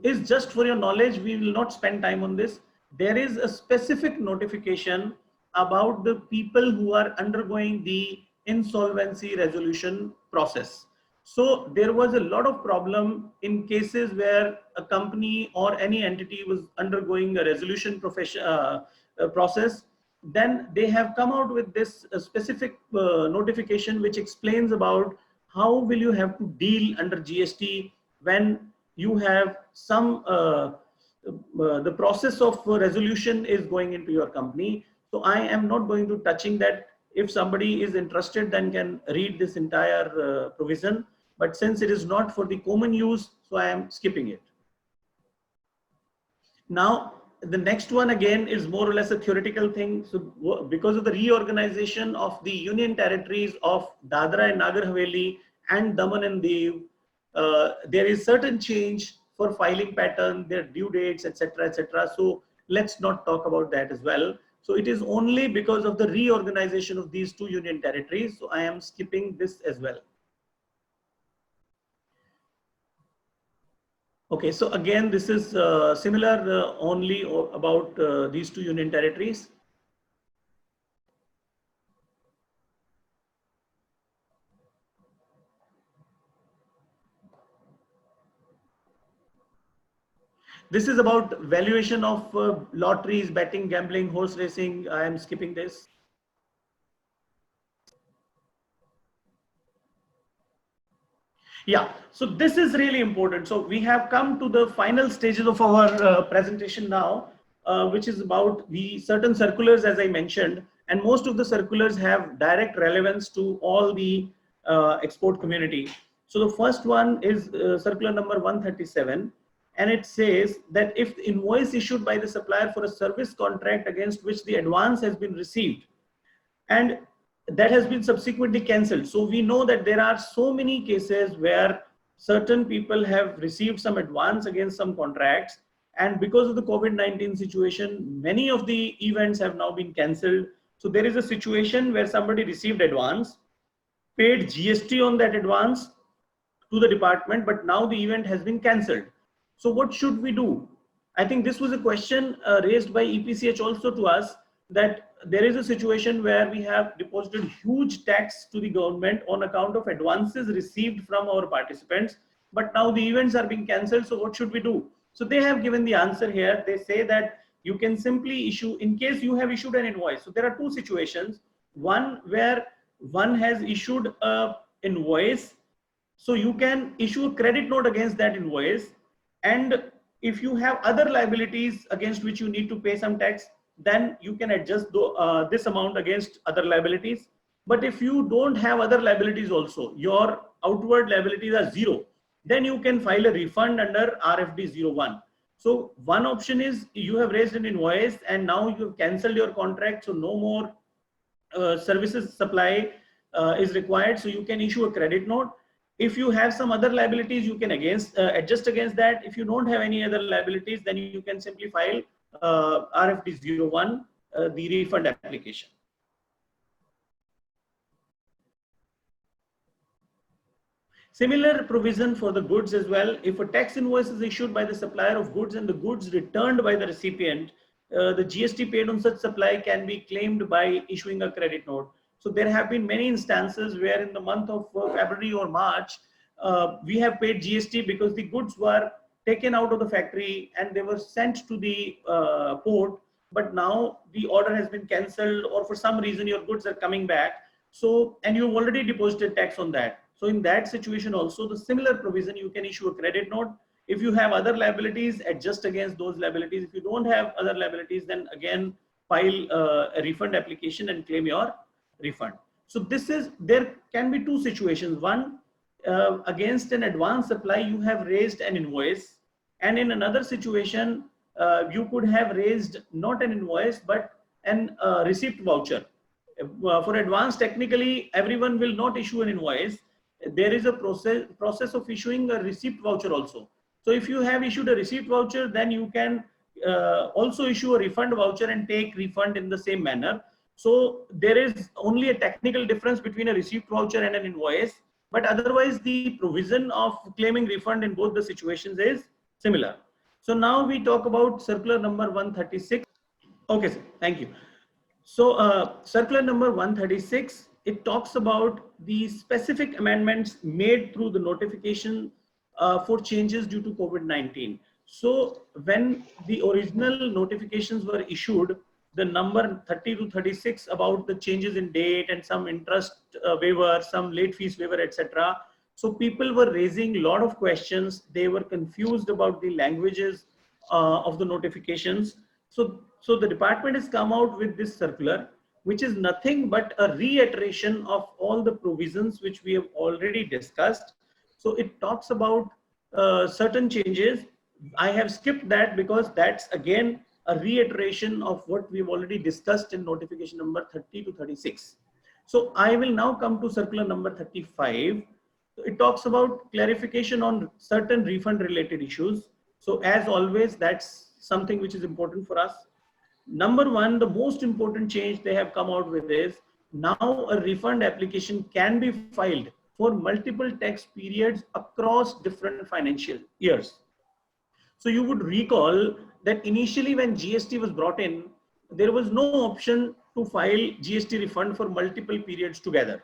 is just for your knowledge. We will not spend time on this. There is a specific notification about the people who are undergoing the insolvency resolution process. So there was a lot of problem in cases where a company or any entity was undergoing a resolution process. Then they have come out with this specific notification which explains about how will you have to deal under GST when you have some the process of resolution is going into your company. So I am not going to touching that. If somebody is interested, then can read this entire provision. But since it is not for the common use, so I am skipping it. Now, the next one again is more or less a theoretical thing. So because of the reorganization of the union territories of Dadra and Nagar Haveli and Daman and Diu, there is certain change for filing pattern, their due dates, etc., etc. So let's not talk about that as well. So it is only because of the reorganization of these two union territories. So I am skipping this as well. Okay, so again, this is similar only about these two union territories. This is about valuation of lotteries, betting, gambling, horse racing. I am skipping this. Yeah, so this is really important. So we have come to the final stages of our presentation now, which is about the certain circulars, as I mentioned, and most of the circulars have direct relevance to all the export community. So the first one is circular number 137, and it says that if the invoice issued by the supplier for a service contract against which the advance has been received and that has been subsequently cancelled. So we know that there are so many cases where certain people have received some advance against some contracts, and because of the COVID-19 situation, many of the events have now been cancelled. So there is a situation where somebody received advance, paid GST on that advance to the department, but now the event has been cancelled. So what should we do? I think this was a question raised by EPCH also to us, that there is a situation where we have deposited huge tax to the government on account of advances received from our participants, but now the events are being cancelled. So what should we do? So they have given the answer here. They say that you can simply issue, in case you have issued an invoice. So there are two situations. One where one has issued a invoice, so you can issue a credit note against that invoice, and if you have other liabilities against which you need to pay some tax, then you can adjust this amount against other liabilities. But if you don't have other liabilities also, your outward liabilities are zero, then you can file a refund under RFD 01. So one option is you have raised an invoice and now you have cancelled your contract, so no more services supply is required, so you can issue a credit note. If you have some other liabilities, you can adjust against that. If you don't have any other liabilities, then you can simply file RFD 01, the refund application. Similar provision for the goods as well. If a tax invoice is issued by the supplier of goods and the goods returned by the recipient, the GST paid on such supply can be claimed by issuing a credit note. So there have been many instances where in the month of February or March, we have paid GST because the goods were taken out of the factory and they were sent to the port, but now the order has been cancelled, or for some reason your goods are coming back. So, and you've already deposited tax on that. So in that situation also, the similar provision, you can issue a credit note. If you have other liabilities, adjust against those liabilities. If you don't have other liabilities, then again file a refund application and claim your refund. So this is, there can be two situations. One, against an advance supply, you have raised an invoice, and in another situation, you could have raised not an invoice but an receipt voucher. For advance, technically, everyone will not issue an invoice. There is a process of issuing a receipt voucher also. So if you have issued a receipt voucher, then you can also issue a refund voucher and take refund in the same manner. So there is only a technical difference between a receipt voucher and an invoice, but otherwise the provision of claiming refund in both the situations is similar. So now we talk about circular number 136. Okay, sir, thank you. So circular number 136, it talks about the specific amendments made through the notification for changes due to COVID-19. So when the original notifications were issued, the number 30 to 36 about the changes in date and some interest waiver, some late fees waiver, etc. So people were raising a lot of questions. They were confused about the languages of the notifications. So the department has come out with this circular, which is nothing but a reiteration of all the provisions which we have already discussed. So it talks about certain changes. I have skipped that because that's again a reiteration of what we've already discussed in notification number 30 to 36. So I will now come to circular number 35. It talks about clarification on certain refund related issues. So as always, that's something which is important for us. Number one, the most important change they have come out with is now a refund application can be filed for multiple tax periods across different financial years. So you would recall that initially when GST was brought in, there was no option to file GST refund for multiple periods together.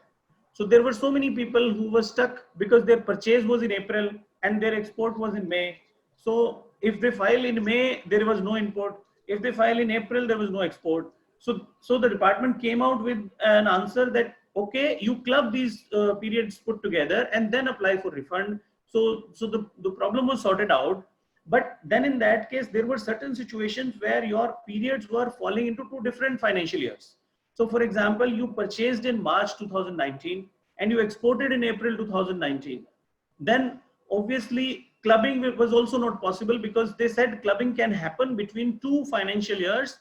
So there were so many people who were stuck because their purchase was in April and their export was in May. So if they file in May, there was no import. If they file in April, there was no export. So the department came out with an answer that, okay, you club these periods put together and then apply for refund. So the problem was sorted out. But then in that case, there were certain situations where your periods were falling into two different financial years. So for example, you purchased in March 2019 and you exported in April 2019. Then obviously clubbing was also not possible because they said clubbing can happen between two financial years,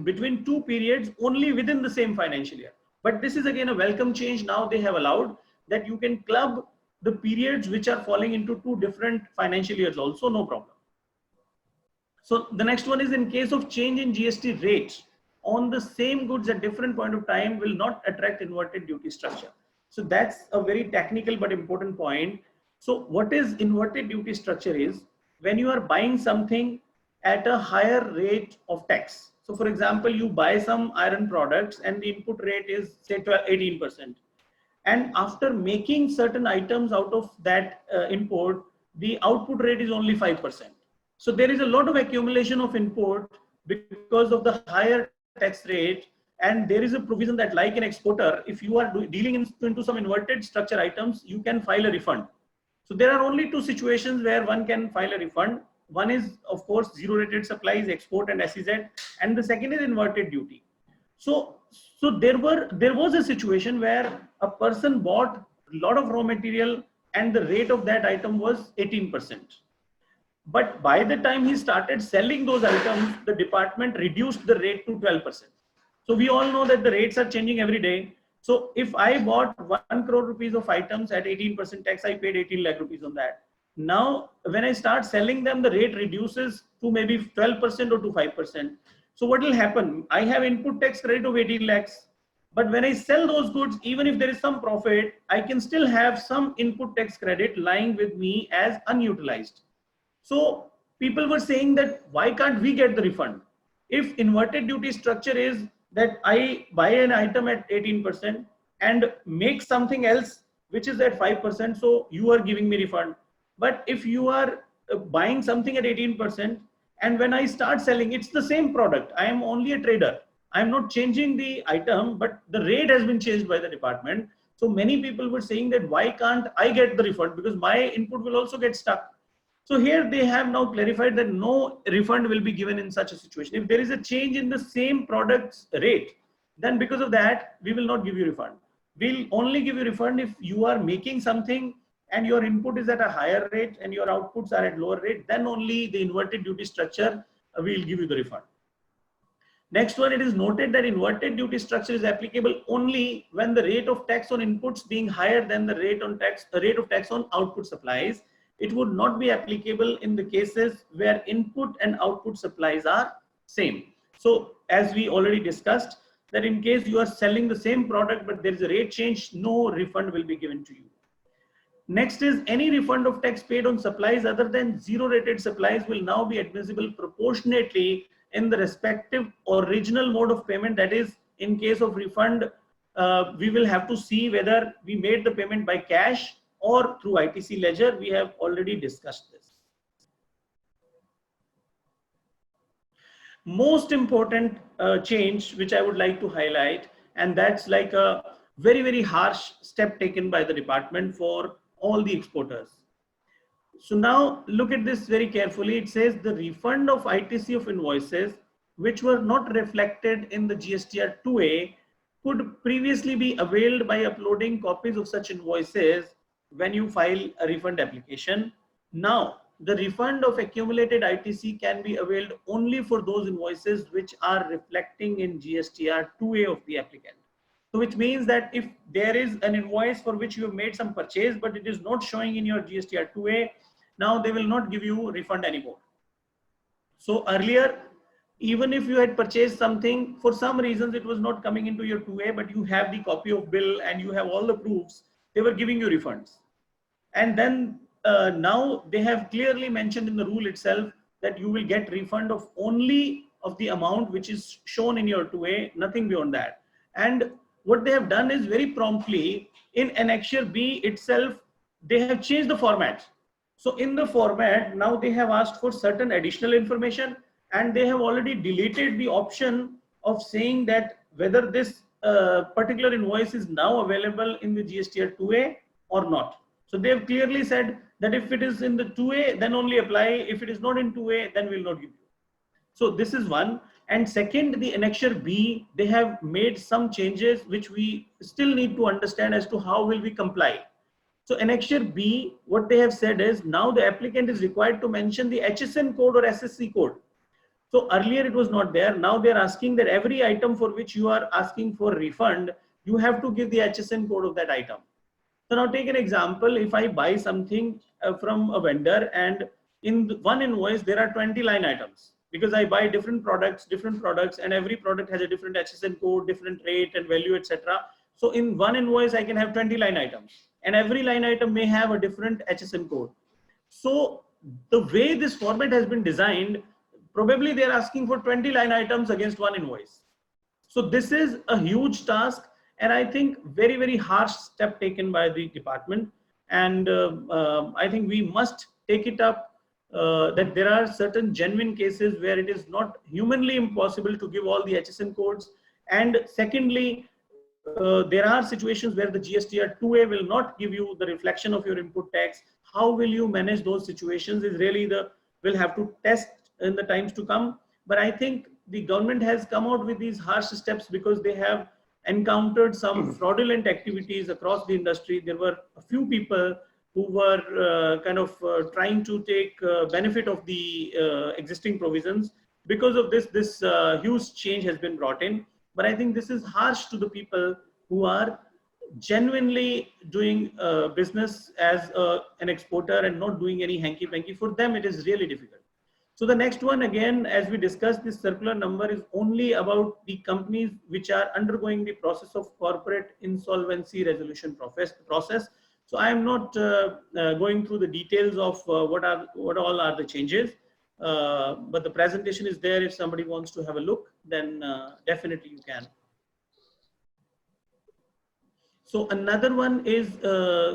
between two periods only within the same financial year. But this is again a welcome change. Now they have allowed that you can club the periods which are falling into two different financial years also, no problem. So the next one is in case of change in GST rates on the same goods at different point of time will not attract inverted duty structure. So that's a very technical but important point. So what is inverted duty structure is when you are buying something at a higher rate of tax. So for example, you buy some iron products and the input rate is say 18%. And after making certain items out of that import, the output rate is only 5%. So there is a lot of accumulation of input because of the higher tax rate. And there is a provision that like an exporter, if you are dealing into some inverted structure items, you can file a refund. So there are only two situations where one can file a refund. One is, of course, zero rated supplies, export and SEZ, and the second is inverted duty. So there was a situation where a person bought a lot of raw material and the rate of that item was 18%. But by the time he started selling those items, the department reduced the rate to 12%. So we all know that the rates are changing every day. So if I bought 1 crore rupees of items at 18% tax, I paid 18 lakh rupees on that. Now, when I start selling them, the rate reduces to maybe 12% or to 5%. So what will happen? I have input tax credit of 18 lakhs. But when I sell those goods, even if there is some profit, I can still have some input tax credit lying with me as unutilized. So people were saying that why can't we get the refund? If inverted duty structure is that I buy an item at 18% and make something else which is at 5%, so you are giving me refund. But if you are buying something at 18% and when I start selling, it's the same product. I am only a trader. I'm not changing the item, but the rate has been changed by the department. So many people were saying that why can't I get the refund because my input will also get stuck. So here they have now clarified that no refund will be given in such a situation. If there is a change in the same product's rate, then because of that, we will not give you refund. We'll only give you refund if you are making something and your input is at a higher rate and your outputs are at lower rate, then only the inverted duty structure will give you the refund. Next one, it is noted that inverted duty structure is applicable only when the rate of tax on inputs being higher than the rate of tax on output supplies. It would not be applicable in the cases where input and output supplies are same. So as we already discussed, that in case you are selling the same product but there is a rate change, no refund will be given to you. Next is any refund of tax paid on supplies other than zero rated supplies will now be admissible proportionately in the respective original mode of payment. That is, in case of refund, we will have to see whether we made the payment by cash or through ITC ledger. We have already discussed this. Most important change which I would like to highlight, and that's like a very, very harsh step taken by the department for all the exporters. So now look at this very carefully. It says the refund of ITC of invoices which were not reflected in the GSTR 2A could previously be availed by uploading copies of such invoices when you file a refund application. Now, the refund of accumulated ITC can be availed only for those invoices which are reflecting in GSTR 2A of the applicant. So which means that if there is an invoice for which you have made some purchase, but it is not showing in your GSTR 2A, now they will not give you refund anymore. So earlier, even if you had purchased something, for some reasons it was not coming into your 2A, but you have the copy of bill and you have all the proofs, they were giving you refunds. And then now they have clearly mentioned in the rule itself that you will get refund of only of the amount which is shown in your 2A, nothing beyond that. And what they have done is very promptly in Annexure B itself, they have changed the format. So in the format, now they have asked for certain additional information, and they have already deleted the option of saying that whether this particular invoice is now available in the GSTR 2A or not. So they have clearly said that if it is in the 2A, then only apply. If it is not in 2A, then we will not give you. So this is one. And second, the Annexure B, they have made some changes which we still need to understand as to how will we comply. So Annexure B, what they have said is now the applicant is required to mention the HSN code or SSC code. So earlier it was not there. Now they are asking that every item for which you are asking for refund, you have to give the HSN code of that item. So now take an example. If I buy something from a vendor and in one invoice, there are 20 line items because I buy different products, and every product has a different HSN code, different rate and value, etc. So in one invoice, I can have 20 line items, and every line item may have a different HSN code. So the way this format has been designed, probably they're asking for 20 line items against one invoice. So this is a huge task, and I think very, very harsh step taken by the department. And I think we must take it up that there are certain genuine cases where it is not humanly impossible to give all the HSN codes. And secondly, there are situations where the GSTR 2A will not give you the reflection of your input tax. How will you manage those situations is really we'll have to test in the times to come. But I think the government has come out with these harsh steps because they have encountered some fraudulent activities across the industry. There were a few people who were trying to take benefit of the existing provisions. Because of this huge change has been brought in. But I think this is harsh to the people who are genuinely doing business as an exporter and not doing any hanky-panky. For them, it is really difficult. So the next one, again, as we discussed, this circular number is only about the companies which are undergoing the process of corporate insolvency resolution process. So I am not going through the details of what all are the changes. But the presentation is there. If somebody wants to have a look, then definitely you can. So another one is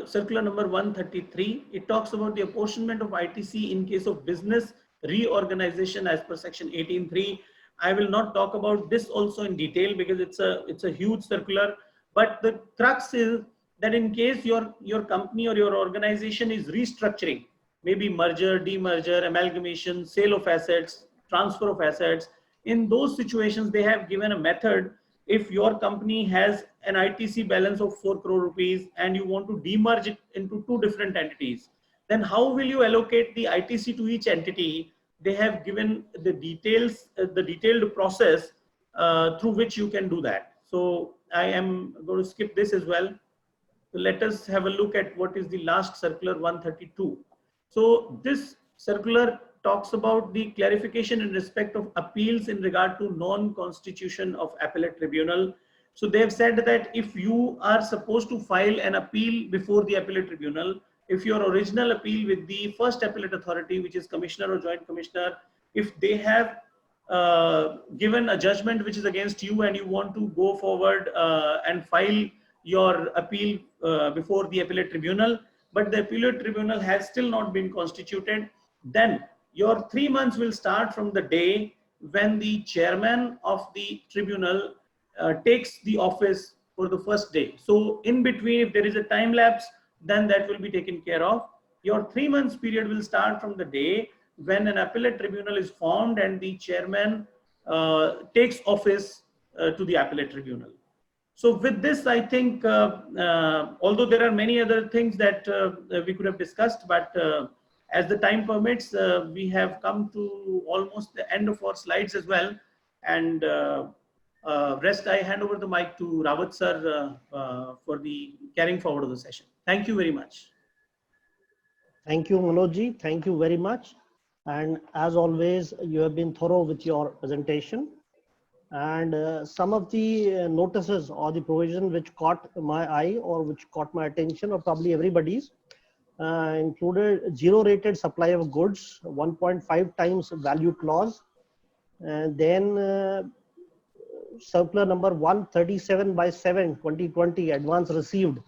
circular number 133. It talks about the apportionment of ITC in case of business reorganization as per section 18.3. I will not talk about this also in detail because it's a huge circular. But the crux is that in case your company or your organization is restructuring, maybe merger, demerger, amalgamation, sale of assets, transfer of assets. In those situations, they have given a method. If your company has an ITC balance of 4 crore rupees and you want to demerge it into 2 different entities, then how will you allocate the ITC to each entity? They have given the details, the detailed process through which you can do that. So I am going to skip this as well. So let us have a look at what is the last circular 132. So this circular talks about the clarification in respect of appeals in regard to non-constitution of appellate tribunal. So they have said that if you are supposed to file an appeal before the appellate tribunal, if your original appeal with the first appellate authority, which is commissioner or joint commissioner, if they have given a judgment which is against you and you want to go forward and file your appeal before the appellate tribunal, but the appellate tribunal has still not been constituted, then your 3 months will start from the day when the chairman of the tribunal takes the office for the first day. So in between, if there is a time lapse, then that will be taken care of. Your 3 months period will start from the day when an appellate tribunal is formed and the chairman takes office to the appellate tribunal. So with this, I think, although there are many other things that we could have discussed, but As the time permits, we have come to almost the end of our slides as well. And rest, I hand over the mic to Rawat sir for the carrying forward of the session. Thank you very much. Thank you, Manojji. Thank you very much. And as always, you have been thorough with your presentation. And some of the notices or the provision which caught my eye or which caught my attention, or probably everybody's, included zero rated supply of goods, 1.5 times value clause, and then circular number 137 by 7 2020 advance received,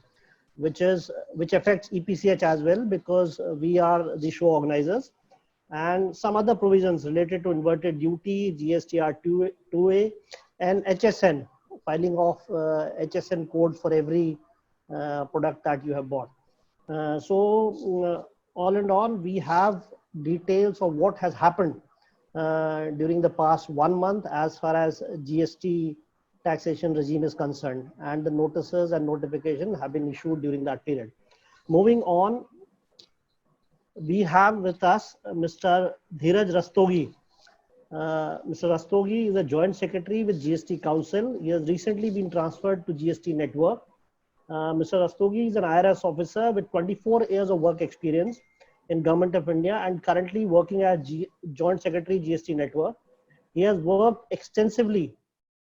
which affects EPCH as well, because we are the show organizers, and some other provisions related to inverted duty, GSTR 2A, and HSN, filing of HSN code for every product that you have bought. So all in all, we have details of what has happened during the past 1 month as far as GST taxation regime is concerned, and the notices and notification have been issued during that period. Moving on, we have with us Mr. Dheeraj Rastogi. Mr. Rastogi is a joint secretary with GST Council. He has recently been transferred to GST Network. Mr. Rastogi is an IRS officer with 24 years of work experience in Government of India and currently working as Joint Secretary GST Network. He has worked extensively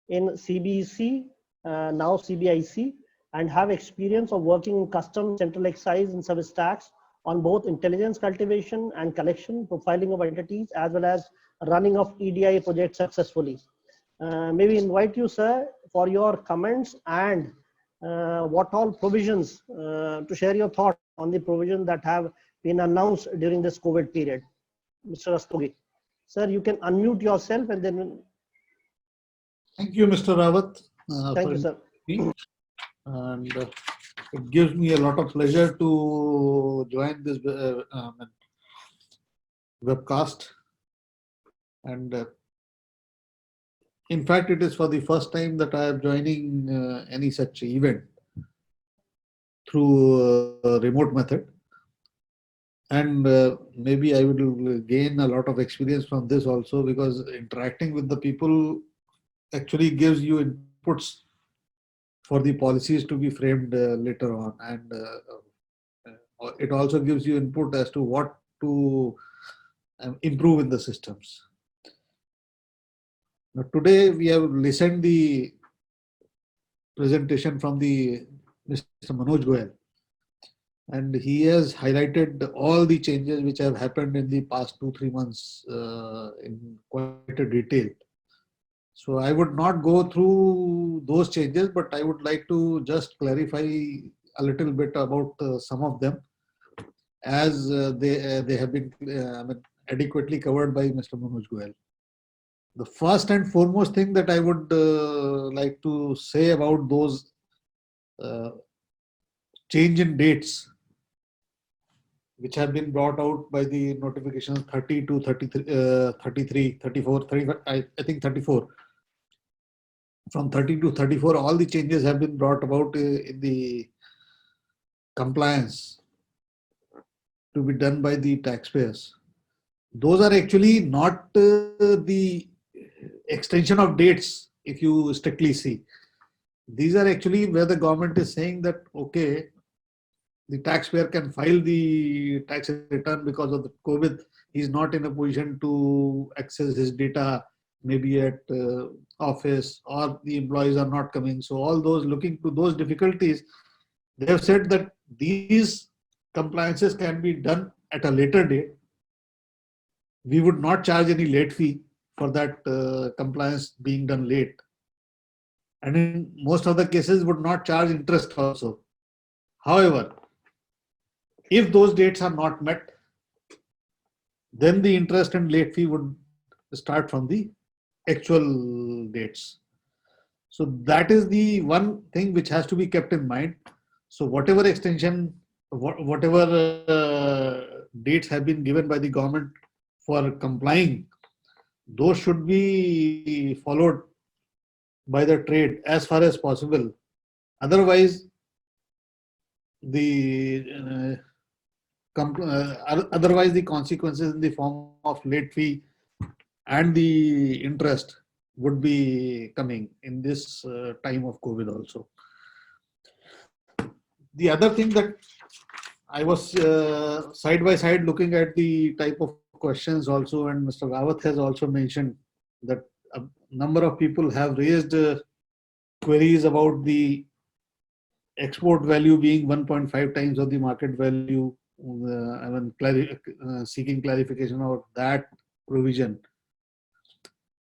in CBEC, now CBIC, and have experience of working in customs, central excise and service tax on both intelligence cultivation and collection, profiling of entities, as well as running of EDI projects successfully. May we invite you, sir, for your comments and what all provisions, to share your thoughts on the provisions that have been announced during this COVID period. Mr. Rastogi. Sir, you can unmute yourself and then. Thank you, Mr. Rawat. Thank you, sir. And it gives me a lot of pleasure to join this webcast. And in fact, it is for the first time that I am joining any such event through a remote method. And maybe I will gain a lot of experience from this also, because interacting with the people actually gives you inputs for the policies to be framed later on. And it also gives you input as to what to improve in the systems. Now, today we have listened the presentation from the Mr. Manoj Goyal, and he has highlighted all the changes which have happened in the past 2-3 months in quite a detail. So I would not go through those changes, but I would like to just clarify a little bit about some of them, as they have been adequately covered by Mr. Manoj Goyal. The first and foremost thing that I would like to say about those change in dates which have been brought out by the notifications 30 to 33, 34, I think 34. From 30 to 34, all the changes have been brought about in the compliance to be done by the taxpayers. Those are actually not the extension of dates, if you strictly see. These are actually where the government is saying that, okay, the taxpayer can file the tax return because of the COVID. He's not in a position to access his data, maybe at office, or the employees are not coming. So all those looking to those difficulties, they have said that these compliances can be done at a later date. We would not charge any late fee for that compliance being done late. And in most of the cases would not charge interest also. However, if those dates are not met, then the interest and late fee would start from the actual dates. So that is the one thing which has to be kept in mind. So whatever extension, whatever dates have been given by the government for complying, those should be followed by the trade as far as possible. Otherwise, the otherwise the consequences in the form of late fee and the interest would be coming in this time of COVID also. The other thing that I was side by side looking at the type of questions also, and Mr. Rawat has also mentioned that a number of people have raised queries about the export value being 1.5 times of the market value. Seeking clarification about that provision.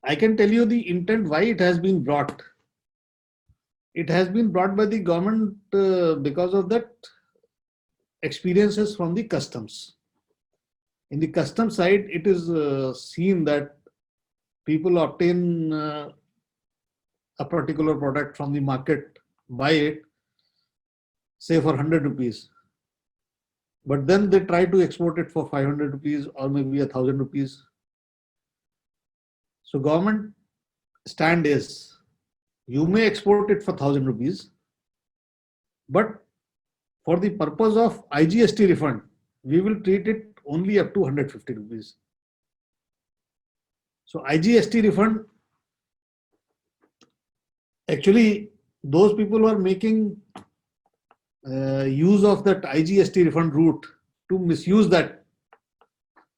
I can tell you the intent why it has been brought. It has been brought by the government because of that experiences from the customs. In the customs side, it is seen that people obtain a particular product from the market, buy it, say for 100 rupees. But then they try to export it for 500 rupees or maybe 1,000 rupees. So government stand is, you may export it for 1,000 rupees, but for the purpose of IGST refund, we will treat it only up to 150 rupees. So IGST refund, actually those people who are making use of that IGST refund route to misuse that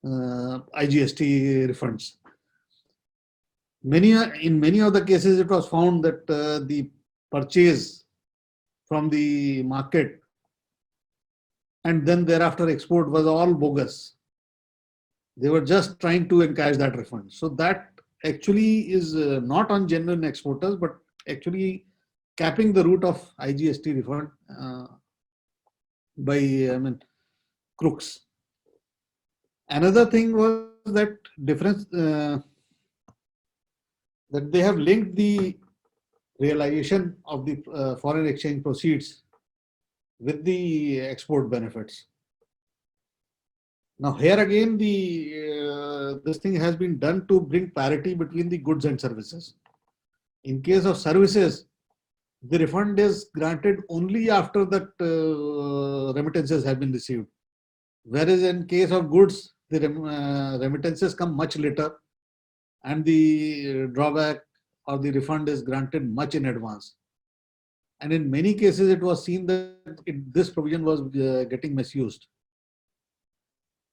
IGST refunds. In many of the cases, it was found that the purchase from the market and then thereafter export was all bogus. They were just trying to encash that refund. So that actually is not on genuine exporters, but actually capping the route of IGST refund by crooks. Another thing was that difference that they have linked the realization of the foreign exchange proceeds with the export benefits. Now here again, this thing has been done to bring parity between the goods and services. In case of services, the refund is granted only after that remittances have been received. Whereas in case of goods, the remittances come much later and the drawback or the refund is granted much in advance. And in many cases, it was seen that this provision was getting misused.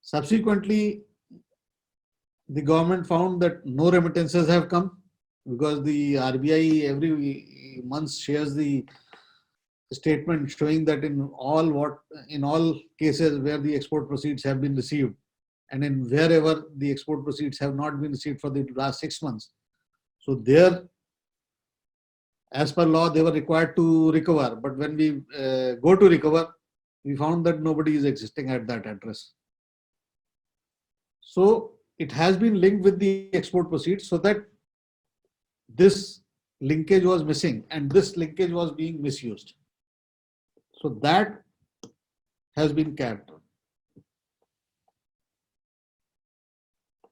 Subsequently, the government found that no remittances have come because the RBI every month shares the statement showing that in all cases where the export proceeds have been received and in wherever the export proceeds have not been received for the last 6 months. So there, as per law, they were required to recover. But when we go to recover, we found that nobody is existing at that address. So it has been linked with the export proceeds so that this linkage was missing and this linkage was being misused. So that has been capped.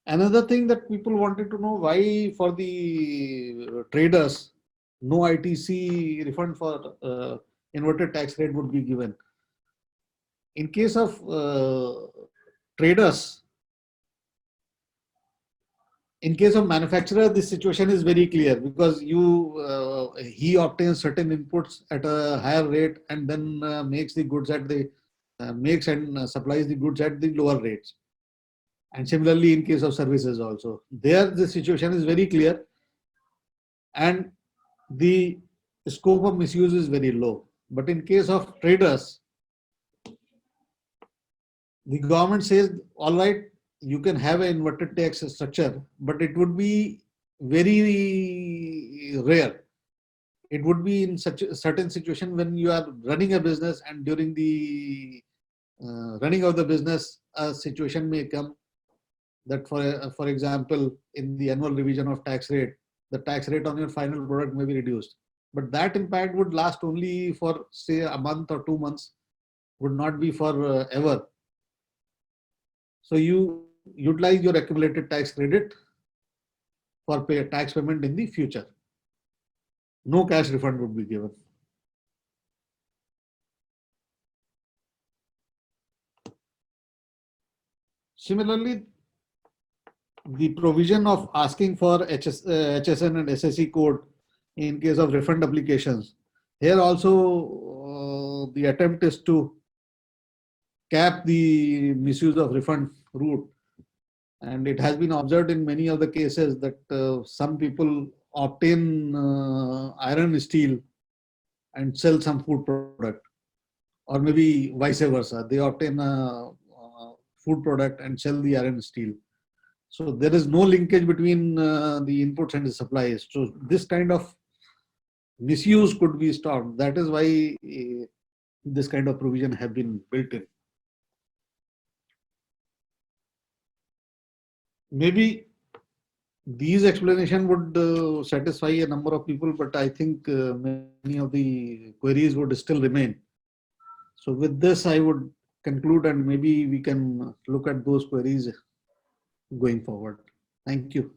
Another thing that people wanted to know, why for the traders, no ITC refund for inverted tax rate would be given. In case of traders, in case of manufacturer, this situation is very clear because he obtains certain inputs at a higher rate and then makes the goods at the makes and supplies the goods at the lower rates. And similarly, in case of services also, there the situation is very clear and the scope of misuse is very low. But in case of traders, the government says, all right, you can have an inverted tax structure, but it would be very rare. It would be in such a certain situation when you are running a business and during the running of the business, a situation may come that for example, in the annual revision of tax rate, the tax rate on your final product may be reduced. But that impact would last only for say a month or 2 months, would not be for ever. So you utilize your accumulated tax credit for tax payment in the future. No cash refund would be given. Similarly, the provision of asking for HSN and SSE code in case of refund applications. Here also the attempt is to cap the misuse of refund route. And it has been observed in many of the cases that some people obtain iron steel and sell some food product, or maybe vice versa. They obtain a food product and sell the iron steel. So there is no linkage between the inputs and the supplies. So this kind of misuse could be stopped. That is why this kind of provision have been built in. Maybe these explanation would satisfy a number of people, but I think many of the queries would still remain. So with this, I would conclude, and maybe we can look at those queries going forward. Thank you.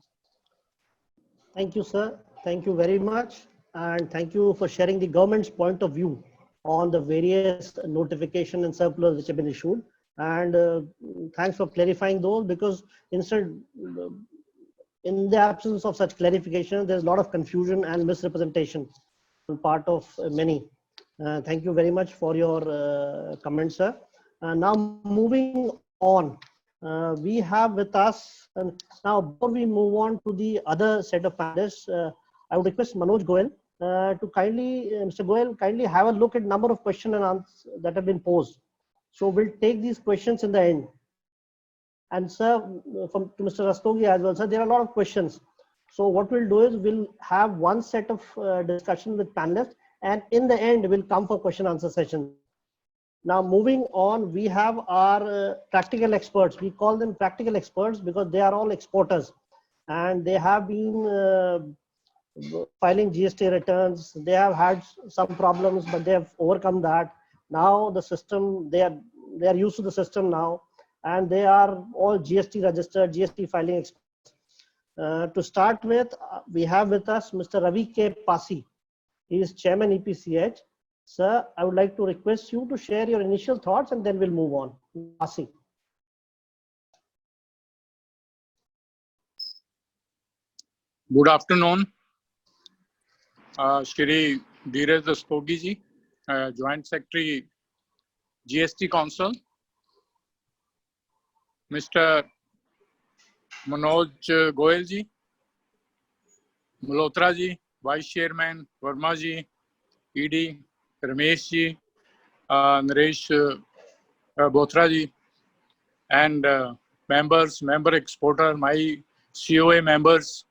Thank you, sir. Thank you very much. And thank you for sharing the government's point of view on the various notification and circulars which have been issued. And thanks for clarifying those, because instead, in the absence of such clarification, there's a lot of confusion and misrepresentation on part of many. Thank you very much for your comments, sir. Now moving on, we have with us, and now before we move on to the other set of panelists, I would request Manoj Goel to kindly, Mr. Goel, kindly have a look at number of questions and answers that have been posed. So we'll take these questions in the end. And sir, to Mr. Rastogi as well, sir, there are a lot of questions. So what we'll do is we'll have one set of discussion with panelists, and in the end, we'll come for question answer session. Now moving on, we have our practical experts. We call them practical experts because they are all exporters, and they have been filing GST returns. They have had some problems, but they have overcome that. Now the system, they are used to the system now, and they are all GST registered, GST filing experts. To start with, we have with us Mr. Ravi K. Pasi. He is Chairman EPCH. Sir, I would like to request you to share your initial thoughts, and then we'll move on. Pasi. Good afternoon. Shri Dheeraj Rastogi ji, Joint Secretary GST Council. Mr. Manoj Goel ji, Malhotra ji, Vice Chairman Verma ji, ED Ramesh ji, Naresh Bothra ji, and members, member exporter, my COA members.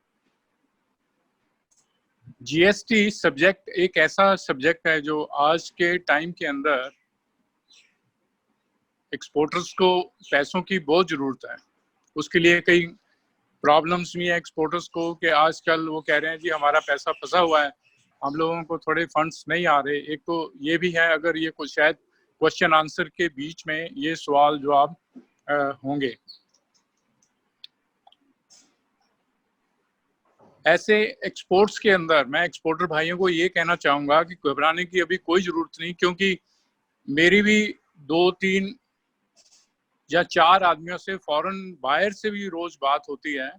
GST subject एक ऐसा subject है जो आज के time के अंदर exporters को पैसों की बहुत जरूरत है। उसके लिए कई प्रॉब्लम्स भी हैं एक्सपोर्टर्स को कि आजकल वो कह रहे हैं जी हमारा पैसा फंसा हुआ है, हम लोगों को थोड़े फंड्स नहीं आ रहे। एक तो ये भी है, अगर ये कुछ शायद क्वेश्चन आंसर के बीच में ये सवाल जवाब होंगे। ऐसे एक्सपोर्ट्स के अंदर मैं एक्सपोर्टर भाइयों को ये कहना चाहूँगा कि घबराने की अभी कोई ज़रूरत नहीं, क्योंकि मेरी भी 2-3 या 4 आदमियों से फॉरेन बायर से भी रोज़ बात होती है,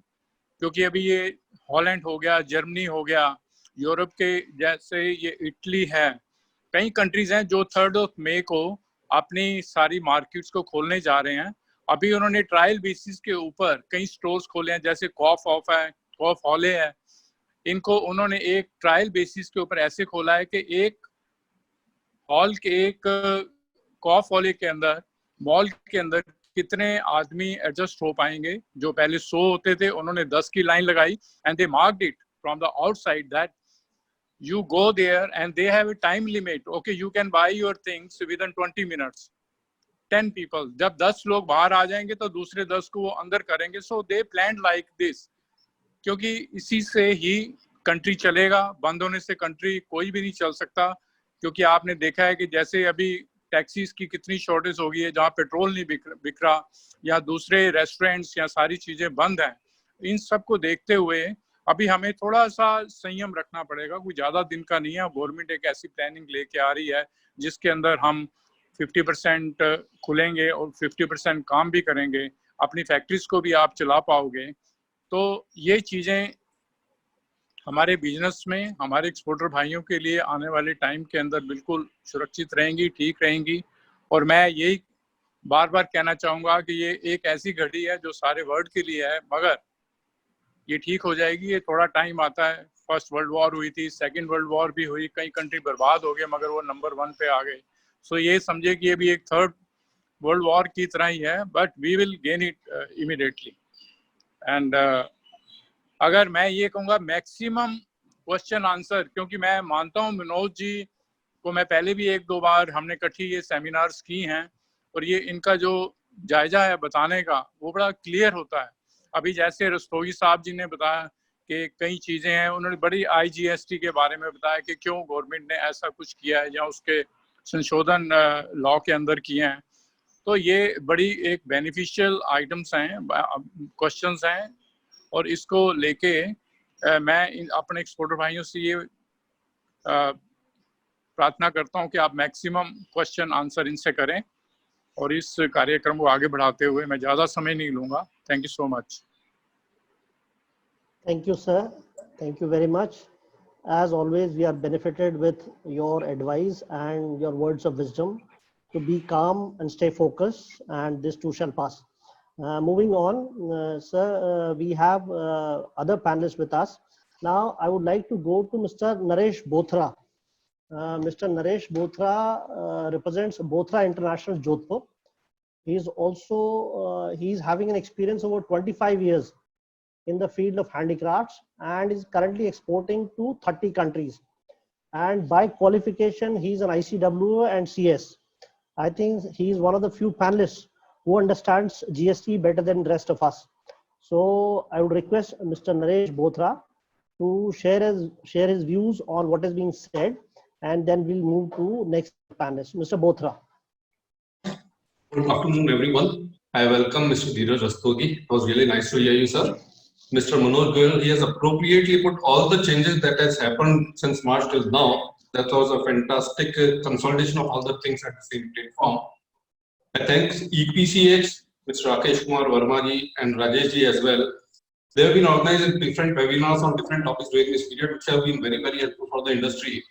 क्योंकि अभी ये हॉलैंड हो गया, जर्मनी हो गया, यूरोप के जैसे ये इटली है, कई कंट्रीज़ हैं जो 3 मई को अपनी सारी मार्केट्स को खोलने जा रहे हैं। अभी उन्होंने ट्रायल बेसिस के ऊपर कई स्टोर्स खोले हैं, जैसे कॉफ ऑफ है, कॉफ हॉले है। इनको उन्होंने एक ट्रायल बेसिस के ऊपर ऐसे खोला है कि एक हॉल के एक कॉफ हॉले के अंदर मॉल के अंदर कितने आदमी एडजस्ट हो पाएंगे। जो पहले 100 होते थे, उन्होंने 10 की लाइन लगाई and they marked it from the outside that you go there and they have a time limit. Okay, you can buy your things within 20 minutes. 10 people. जब 10 लोग बाहर आ जाएंगे तो दूसरे 10 को वो अंदर करेंगे. So they planned like this. क्योंकि इसी से ही कंट्री चलेगा, बंद होने से कंट्री कोई भी नहीं चल सकता। क्योंकि आपने देखा है कि जैसे अभी टैक्सीज की कितनी शॉर्टेज हो गई है, जहाँ पेट्रोल नहीं बिक रहा, या दूसरे रेस्टोरेंट्स या सारी चीजें बंद हैं। इन सब को देखते हुए अभी हमें थोड़ा सा संयम रखना पड़ेगा। कोई ज्यादा दिन का नहीं है। गवर्नमेंट एक ऐसी प्लानिंग लेके आ रही है जिसके अंदर हम 50% खुलेंगे और 50% काम भी करेंगे। अपनी फैक्ट्रीज को भी आप चला पाओगे। तो ये चीज़ें हमारे बिजनेस में हमारे एक्सपोर्टर भाइयों के लिए आने वाले टाइम के अंदर बिल्कुल सुरक्षित रहेंगी, ठीक रहेंगी। और मैं यही बार बार कहना चाहूँगा कि ये एक ऐसी घड़ी है जो सारे वर्ल्ड के लिए है, मगर ये ठीक हो जाएगी। ये थोड़ा टाइम आता है। फर्स्ट वर्ल्ड वॉर हुई थी, सेकेंड वर्ल्ड वॉर भी हुई, कई कंट्री बर्बाद हो गए मगर वो नंबर 1 पे आ गए। सो ये समझे कि ये भी एक थर्ड वर्ल्ड वॉर की तरह ही है, but we will gain it immediately. And अगर मैं ये कहूँगा मैक्सिमम क्वेश्चन आंसर, क्योंकि मैं मानता हूँ मनोज जी को मैं पहले भी 1-2 बार हमने इकट्ठी ये सेमिनार्स की हैं और ये इनका जो जायजा है बताने का वो बड़ा क्लियर होता है। अभी जैसे रस्तोगी साहब जी ने बताया कि कई चीज़ें हैं, उन्होंने बड़ी IGST के बारे में बताया कि क्यों गवर्नमेंट ने ऐसा कुछ किया है या उसके संशोधन लॉ के अंदर किए हैं। तो ये बड़ी एक बेनिफिशियल आइटम्स हैं, क्वेश्चंस हैं, और इसको लेके मैं अपने एक्सपोर्टर भाइयों से ये प्रार्थना करता हूं कि आप मैक्सिमम क्वेश्चन आंसर इनसे करें और इस कार्यक्रम को आगे बढ़ाते हुए मैं ज़्यादा समय नहीं लूँगा। Thank you so much. Thank you, sir. Thank you very much. As always, we are benefited with your advice and your words of wisdom to be calm and stay focused, and this too shall pass. Moving on, sir, we have other panelists with us. Now, I would like to go to Mr. Naresh Bothra. Mr. Naresh Bothra represents Bothra International, Jodhpur. He is also, he is having an experience over 25 years in the field of handicrafts and is currently exporting to 30 countries. And by qualification, he is an ICW and CS. I think he is one of the few panelists who understands GST better than the rest of us. So I would request Mr. Naresh Bothra to share his views on what is being said, and then we'll move to next panelist. Mr. Bothra. Good afternoon, everyone. I welcome Mr. Dheeraj Rastogi. It was really nice to hear you, sir. Mr. Manoj Goyal, he has appropriately put all the changes that has happened since March till now. That was a fantastic consolidation of all the things at the same platform. I thank EPCH, Mr. Rakesh Kumar Verma ji and Rajesh ji as well. They have been organizing different webinars on different topics during this period, which have been very, very helpful for the industry.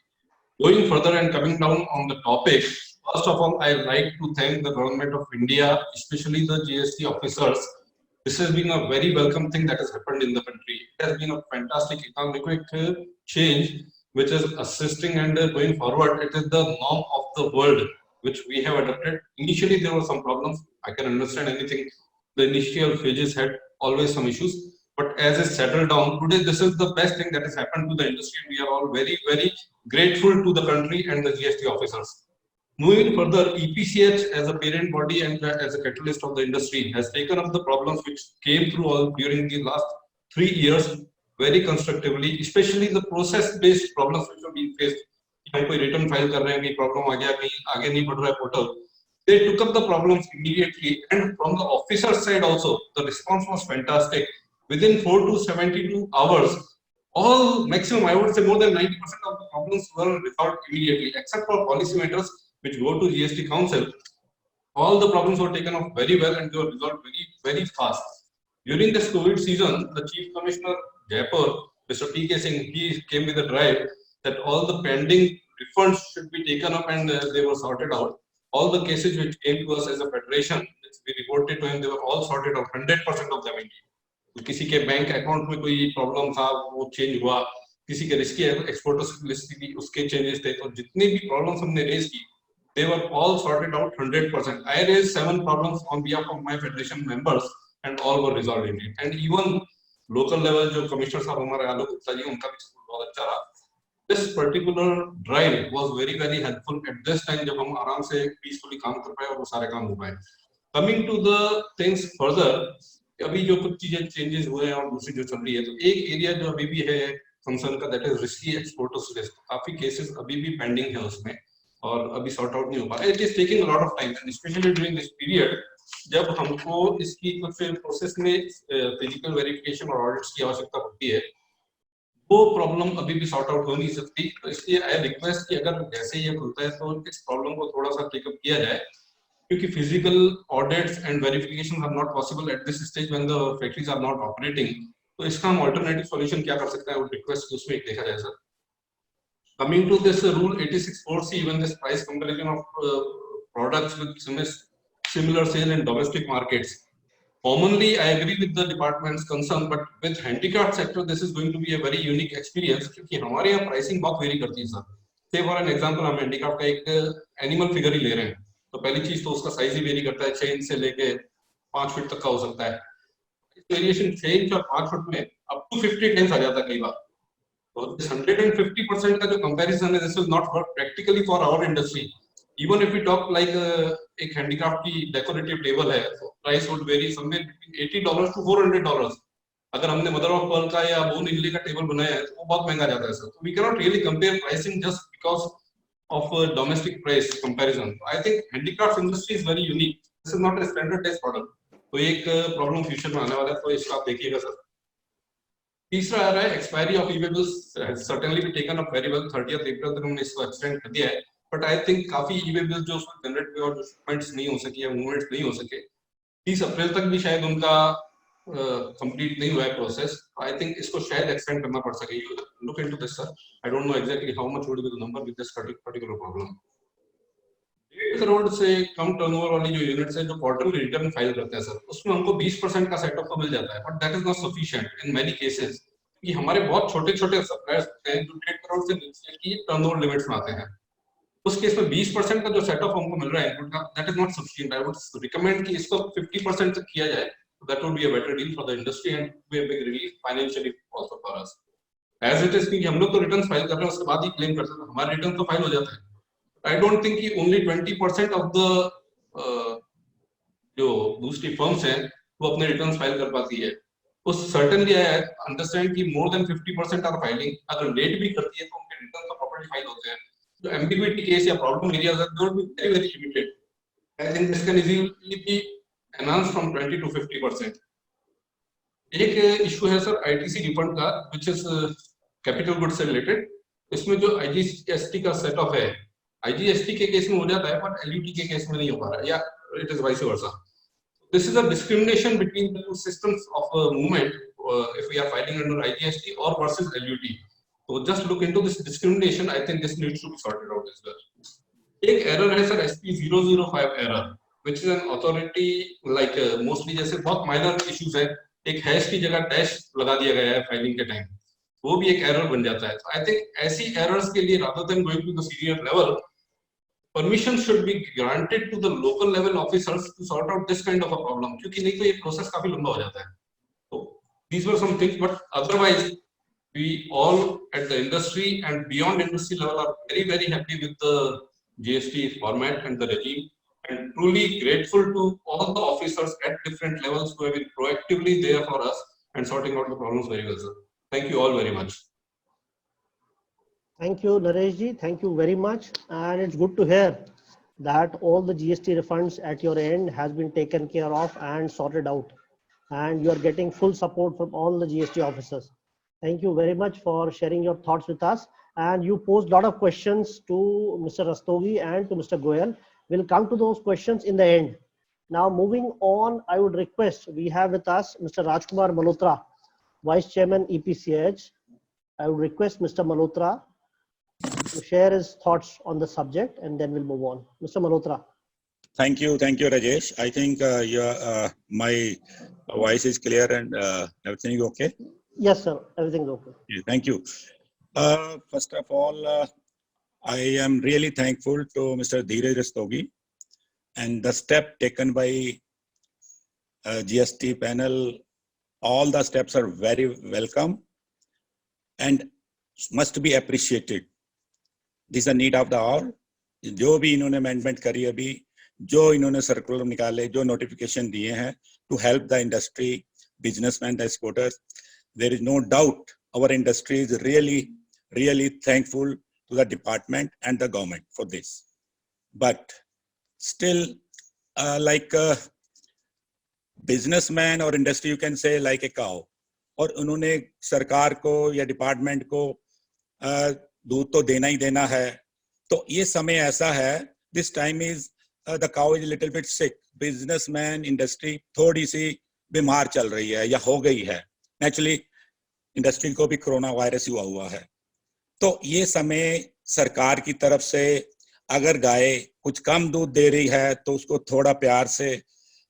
Going further and coming down on the topic, first of all, I would like to thank the Government of India, especially the GST officers. This has been a very welcome thing that has happened in the country. It has been a fantastic economic change, which is assisting and going forward. It is the norm of the world, which we have adopted. Initially, there were some problems. I can understand anything. The initial phases had always some issues. But as it settled down, today this is the best thing that has happened to the industry. We are all very, very grateful to the country and the GST officers. Moving further, EPCH as a parent body and as a catalyst of the industry has taken up the problems which came through all during the last 3 years very constructively, especially the process-based problems which have been faced. हम कोई return file कर रहे हैं कि problem आ गया कहीं आगे नहीं बढ़ रहा है portal. They took up the problems immediately, and from the officer side also, the response was fantastic. Within 4 to 72 hours, all maximum, I would say more than 90% of the problems were resolved immediately, except for policymakers which go to GST Council. All the problems were taken up very well and they were resolved very, very fast. During this COVID season, the Chief Commissioner Jaipur, Mr. P.K. Singh, he came with a drive that all the pending refunds should be taken up and they were sorted out. All the cases which came to us as a federation, which we reported to him, they were all sorted out, 100% of them indeed. किसी के bank account में कोई problem था वो change हुआ, किसी के risky exporters list थी उसके चेंजेस थे, तो जितने भी प्रॉब्लम्स हमने रेज की they were all sorted out 100%. I raised 7 problems on behalf of my federation members and all were resolved indeed. And even local level जो कमिश्नर साहब हमारे आलोक गुप्ता जी उनका भी बहुत अच्छा रहा. This particular drive was very, very helpful at this time जब हम आराम से peacefully काम कर पाए और वो सारे काम हो पाए. Coming to the things further, अभी जो कुछ चीजें चेंजेस हुए हैं और दूसरी जो चल रही है, तो एक एरिया जो अभी भी है कंसर्न का, that is risky exporters list. काफी केसेस अभी भी पेंडिंग है उसमें और अभी सॉर्ट आउट नहीं हो पाया. It is taking a lot of time and specially during this period जब हमको इसकी कुछ प्रोसेस में फिजिकल वेरिफिकेशन और ऑडिट्स की आवश्यकता होती है, वो प्रॉब्लम अभी भी सॉर्ट आउट हो नहीं सकती. तो इसलिए आई रिक्वेस्ट कि अगर जैसे ये खुलता है तो इस प्रॉब्लम को थोड़ा सा टेकअप किया जाए, क्योंकि physical audits and verifications are not possible at this stage when the factories are not operating. तो इसका हम alternative solution क्या कर सकते हैं? I would request कि उसमें एक देखा जाए sir. Coming to this rule 86(4)(c), even this price comparison of products with similar sale in domestic markets. Commonly, I agree with the department's concern, but with handicraft sector, this is going to be a very unique experience क्योंकि हमारे यहाँ pricing बहुत vary करती है sir. Say for an example, हम handicraft का एक animal figure ही ले रहे हैं, तो पहली चीज तो उसका size ही vary करता है, 6 इंच से लेके 5 फीट तक का हो सकता है. Variation 6 इंच और 5 फीट में up to 50 times आ जाता है कई बार. तो 150% का जो comparison है, this will not work practically for our industry. Even if we talk like एक handicraft की decorative table है, so price would vary somewhere between $80 to $400. अगर हमने mother of pearl का या bone inlay का table बनाया है, तो वो बहुत महंगा जाता है sir. So we cannot really compare pricing just because of a domestic price comparison. I think handicraft industry is very unique. This is not a standardized product. तो एक problem future में आने वाला है, तो इसका आप देखिएगा सर. तीसरा आ रहा है expiry of e-bills has certainly been taken up very well. 30th April तक हमने इसको extend कर दिया है. But I think काफी e-bills जो उसमें जनरेट हुए और जो shipments नहीं हो सकी या मूवमेंट्स नहीं हो सके, 30 अप्रैल तक भी शायद उनका कंप्लीट नहीं हुआ है प्रोसेस. आई थिंक इसको शायद एक्सटेंड करना पड़ सके. You look into this sir. I don't know exactly how much would be the number with this particular problem. 1.5 crore से कम टर्नओवर वाली जो यूनिट्स है जो क्वार्टरली रिटर्न फाइल करते हैं सर, उसमें हमको 20% का सेटअप तो मिल जाता है, but that is not sufficient in many cases. कि हमारे बहुत छोटे-छोटे सप्लायर्स हैं जो 1.5 करोड़ से नीचे की टर्नओवर लिमिट्स में आते हैं. उस केस में 20% का जो सेटअप हमको मिल रहा है इनपुट का, that is not sufficient. I would recommend कि इसको 50% तक किया जाए. That would be a better deal for the industry and be a big relief financially also for us. As it is कि हम लोग तो returns file कर रहे हैं, उसके बाद ही claim करते हैं, हमारे return तो file हो जाता है. I don't think कि only 20% of the जो दूसरी firms हैं वो अपने returns file कर पाती है. तो certainly I understand कि more than 50% are filing. अगर late भी करती है तो उनके returns तो properly file होते हैं. जो ambiguity case या problem areas are they will be very very limited. I think this can easily be enhanced from 20 to 50%. एक इशू है सर ITC रिफंड का, which is कैपिटल गुड्स से related. इसमें जो IGST का सेट ऑफ है, IGST के case में हो जाता है बट LUT के केस में नहीं हो पा रहा है, या it is vice versa. This is a discrimination between the two systems of movement if we are filing under IGST or versus LUT. So just look into this discrimination. I think this needs to be sorted out as well. एक error है sir SP005 error, which is an authority like mostly जैसे बहुत minor issues है, एक hash की जगह dash लगा दिया गया है फाइलिंग के टाइम, वो भी एक एरर बन जाता है. आई थिंक ऐसी एरर्स के लिए rather than going to the senior level, permission should be granted to the local level officers to sort out this kind of a problem, क्योंकि नहीं तो ये प्रोसेस काफी लंबा हो जाता है. तो these were some things, but otherwise we all at the industry and beyond industry level are very very happy with the GST format and the regime, and truly grateful to all the officers at different levels who have been proactively there for us and sorting out the problems very well, sir. Thank you all very much. Thank you, Naresh ji. Thank you very much. And it's good to hear that all the GST refunds at your end has been taken care of and sorted out. And you are getting full support from all the GST officers. Thank you very much for sharing your thoughts with us. And you posed a lot of questions to Mr. Rastogi and to Mr. Goyal. We'll come to those questions in the end. Now, moving on, I would request, we have with us Mr. Rajkumar Malhotra, Vice Chairman EPCH. I would request Mr. Malhotra to share his thoughts on the subject, and then we'll move on. Mr. Malhotra. Thank you, Rajesh. I think my voice is clear and everything is okay. Yes, sir. Everything's okay. Yeah, thank you. First of all, I am really thankful to Mr. Dheeraj Rastogi and the step taken by GST panel. All the steps are very welcome and must be appreciated. This is a need of the hour. जो भी इन्होंने amendment करी अभी, जो इन्होंने circular निकाले, जो notification दिए हैं to help the industry, businessmen, the exporters, there is no doubt our industry is really thankful to the department and the government for this. But still, like a businessman or industry, you can say like a cow. और उन्होंने सरकार को या department को दूध तो देना ही देना है. तो ये समय ऐसा है, this time is the cow is a little bit sick. Businessman industry थोड़ी सी बीमार चल रही है या हो गई है. Naturally इंडस्ट्री को भी कोरोना वायरस हुआ है. तो ये समय सरकार की तरफ से अगर गाय कुछ कम दूध दे रही है तो उसको थोड़ा प्यार से,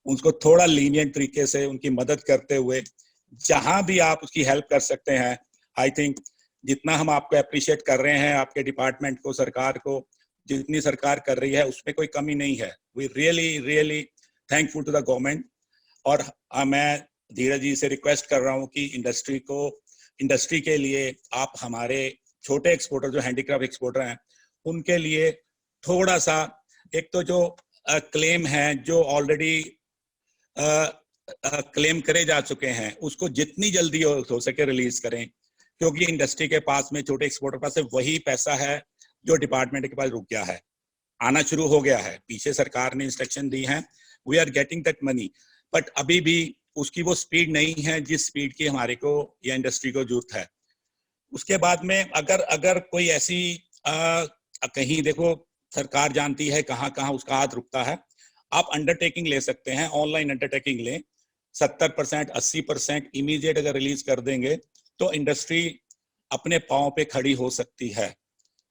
उसको थोड़ा लीनियंट तरीके से उनकी मदद करते हुए जहां भी आप उसकी हेल्प कर सकते हैं. आई थिंक जितना हम आपको अप्रिशिएट कर रहे हैं, आपके डिपार्टमेंट को, सरकार को, जितनी सरकार कर रही है उसमें कोई कमी नहीं है. We really thankful to the government. और मैं धीरज जी से रिक्वेस्ट कर रहा हूं कि इंडस्ट्री के लिए आप हमारे छोटे एक्सपोर्टर जो हैंडीक्राफ्ट एक्सपोर्टर हैं उनके लिए थोड़ा सा, एक तो जो क्लेम है जो ऑलरेडी क्लेम करे जा चुके हैं उसको जितनी जल्दी हो सके रिलीज करें, क्योंकि इंडस्ट्री के पास में, छोटे एक्सपोर्टर पास वही पैसा है जो डिपार्टमेंट के पास रुक गया है. आना शुरू हो गया है, पीछे सरकार ने इंस्ट्रक्शन दी है, we are getting that money, but अभी भी उसकी वो स्पीड नहीं है जिस स्पीड की हमारे को या इंडस्ट्री को जरूरत है. उसके बाद में अगर कोई ऐसी कहीं देखो सरकार जानती है कहाँ कहाँ उसका हाथ रुकता है. आप अंडरटेकिंग ले सकते हैं, ऑनलाइन अंडरटेकिंग लें. 70% 80% इमीडिएट अगर रिलीज कर देंगे तो इंडस्ट्री अपने पांव पे खड़ी हो सकती है,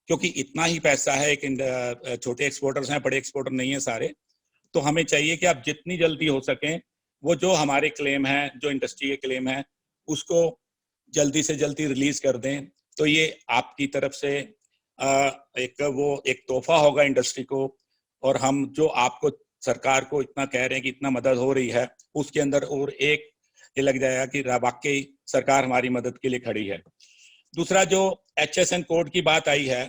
क्योंकि इतना ही पैसा है. एक छोटे एक्सपोर्टर्स हैं, बड़े एक्सपोर्टर नहीं है सारे. तो हमें चाहिए कि आप जितनी जल्दी हो सकें वो जो हमारे क्लेम है, जो इंडस्ट्री के क्लेम है, उसको जल्दी से जल्दी रिलीज कर दें. तो ये आपकी तरफ से एक तोहफा होगा इंडस्ट्री को. और हम जो आपको, सरकार को इतना कह रहे हैं कि इतना मदद हो रही है, उसके अंदर और एक ये लग जाएगा कि वाकई सरकार हमारी मदद के लिए खड़ी है. दूसरा जो HSN कोड की बात आई है,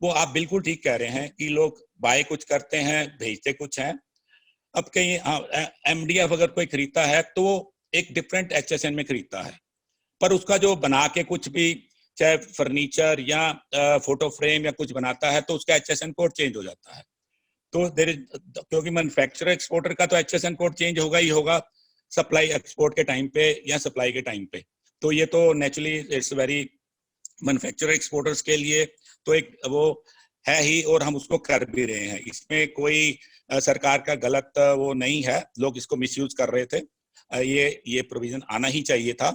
वो आप बिल्कुल ठीक कह रहे हैं कि लोग बाय कुछ करते हैं, भेजते कुछ हैं. अब कहीं MDF अगर कोई खरीदता है तो एक डिफरेंट HSN में खरीदता है, पर उसका जो बना के कुछ भी, चाहे फर्नीचर या फोटो फ्रेम या कुछ बनाता है, तो उसका HSN कोड चेंज हो जाता है. तो क्योंकि मैन्युफैक्चरर एक्सपोर्टर का तो HSN कोड चेंज होगा ही होगा सप्लाई एक्सपोर्ट के टाइम पे या सप्लाई के टाइम पे. तो ये तो naturally it's very, manufacturer exporters के लिए तो एक वो है ही, और हम उसको कर भी रहे हैं. इसमें कोई सरकार का गलत वो नहीं है, लोग इसको मिसयूज कर रहे थे. ये प्रोविजन आना ही चाहिए था.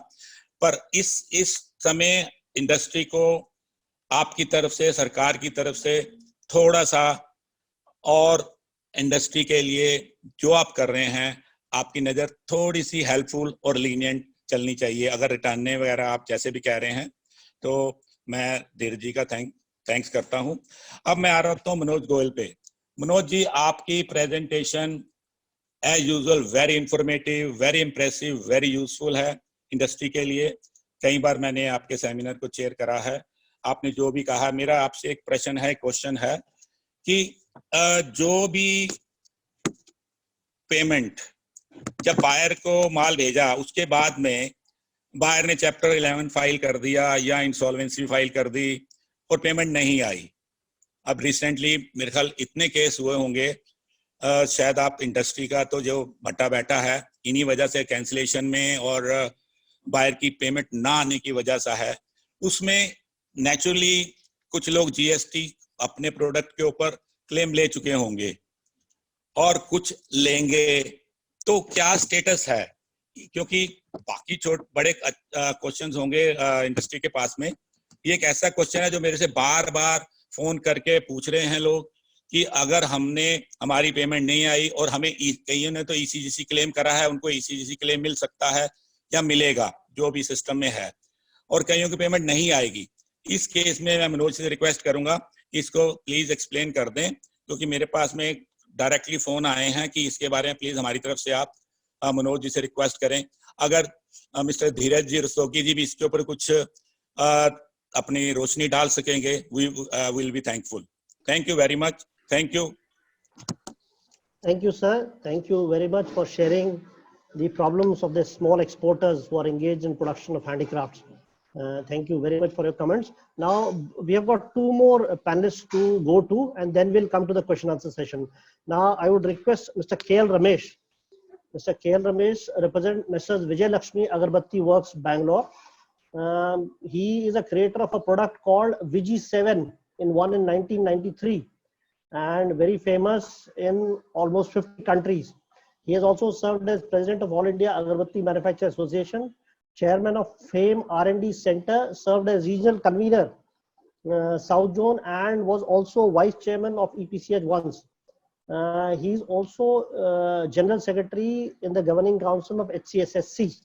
पर इस समय इंडस्ट्री को आपकी तरफ से, सरकार की तरफ से थोड़ा सा, और इंडस्ट्री के लिए जो आप कर रहे हैं, आपकी नजर थोड़ी सी हेल्पफुल और लीनियंट चलनी चाहिए. अगर रिटर्न वगैरह आप जैसे भी कह रहे हैं, तो मैं धीरज जी का थैंक्स करता हूं. अब मैं आ रहा हूं मनोज गोयल पे. मनोज जी, आपकी presentation as usual very informative, very impressive, very useful है इंडस्ट्री के लिए. कई बार मैंने आपके सेमिनार को चेयर करा है. आपने जो भी कहा, मेरा आपसे एक प्रश्न है, क्वेश्चन है कि जो भी पेमेंट, जब बायर को माल भेजा उसके बाद में बायर ने चैप्टर 11 फाइल कर दिया या इंसॉल्वेंसी फाइल कर दी और पेमेंट नहीं आई. अब रिसेंटली मेरे ख्याल इतने केस हुए होंगे, शायद आप इंडस्ट्री का तो जो भट्टा बैठा है इन्हीं वजह से कैंसिलेशन में और बायर की पेमेंट ना आने की वजह से है. उसमें नेचुरली कुछ लोग GST अपने प्रोडक्ट के ऊपर क्लेम ले चुके होंगे और कुछ लेंगे. तो क्या स्टेटस है? क्योंकि बाकी बड़े क्वेश्चंस होंगे इंडस्ट्री के पास में. ये एक ऐसा क्वेश्चन है जो मेरे से बार बार फोन करके पूछ रहे हैं लोग कि अगर हमारी पेमेंट नहीं आई और हमें, कईयों ने तो ECGC क्लेम करा है, उनको ECGC क्लेम मिल सकता है या मिलेगा जो भी सिस्टम में है, और कईयों की पेमेंट नहीं आएगी. इस केस में मैं मनोज से रिक्वेस्ट करूंगा कि इसको प्लीज एक्सप्लेन कर दें, क्योंकि मेरे पास में डायरेक्टली फोन आए हैं कि इसके बारे में प्लीज हमारी तरफ से आप मनोज जी से रिक्वेस्ट करें. अगर मिस्टर धीरज जी रस्तोगी जी भी इसके ऊपर कुछ अपनी रोशनी डाल सकेंगे, we will be thankful. Thank you very much. Thank you. Thank you, sir. Thank you very much for sharing the problems of the small exporters who are engaged in production of handicrafts. Thank you very much for your comments. Now we have got two more panelists to go to, and then we'll come to the question answer session. Now I would request Mr. KL Ramesh. Mr. KL Ramesh represents Messrs. Vijay Lakshmi Agarbatti Works, Bangalore. He is a creator of a product called VG7 in 1993. and very famous in almost 50 countries. He has also served as president of All India Agarbatti Manufacturer Association, chairman of FAME R&D Center, served as regional convener South Zone, and was also vice chairman of EPCH once. He is also general secretary in the governing council of HCSSC.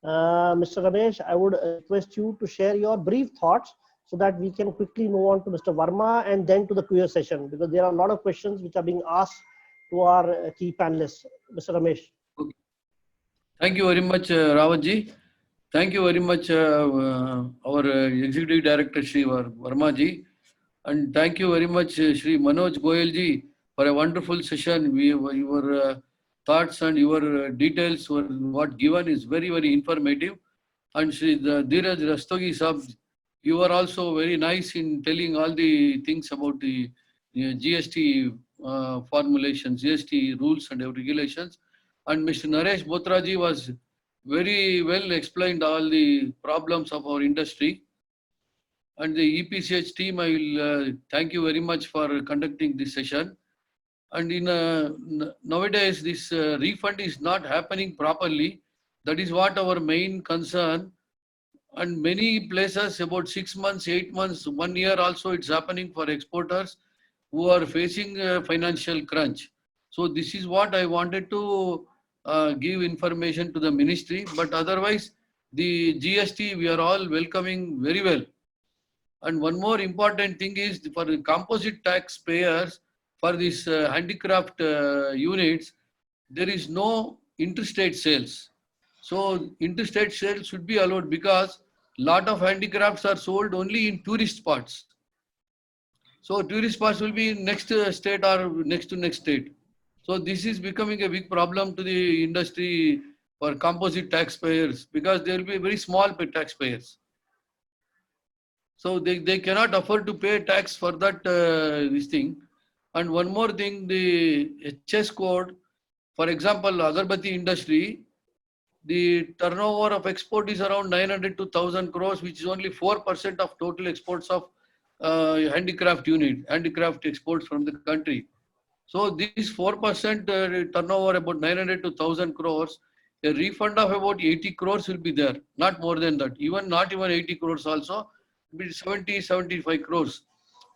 Mr. Ramesh, I would request you to share your brief thoughts so that we can quickly move on to Mr. Verma and then to the Q&A session, because there are a lot of questions which are being asked to our key panelists. Mr. Ramesh. Thank you very much, Rawatji. Thank you very much, our Executive Director, Shri Verma ji. And thank you very much, Shri Manoj Goyal ji, for a wonderful session. Your thoughts and your details were what given is very, very informative. And Shri Dheeraj Rastogi Sahab, you are also very nice in telling all the things about the GST formulations, GST rules and regulations. And Mr. Naresh Botraji was very well explained all the problems of our industry. And the EPCH team, I will thank you very much for conducting this session. And nowadays, this refund is not happening properly. That is what our main concern. And many places, about 6 months, 8 months, 1 year also, it's happening for exporters who are facing financial crunch. So this is what I wanted to give information to the ministry. But otherwise, the GST, we are all welcoming very well. And one more important thing is for the composite taxpayers, for these handicraft units, there is no interstate sales. So interstate sales should be allowed because lot of handicrafts are sold only in tourist spots. So tourist spots will be in next state or next to next state. So this is becoming a big problem to the industry for composite taxpayers because there will be very small taxpayers. So they cannot afford to pay tax for that this thing. And one more thing, the HS code, for example, Agarbatti industry, the turnover of export is around 900 to 1,000 crores, which is only 4% of total exports of handicraft exports from the country. So this 4% turnover, about 900 to 1,000 crores, a refund of about 80 crores will be there, not more than that. Not even 80 crores also, be 70, 75 crores.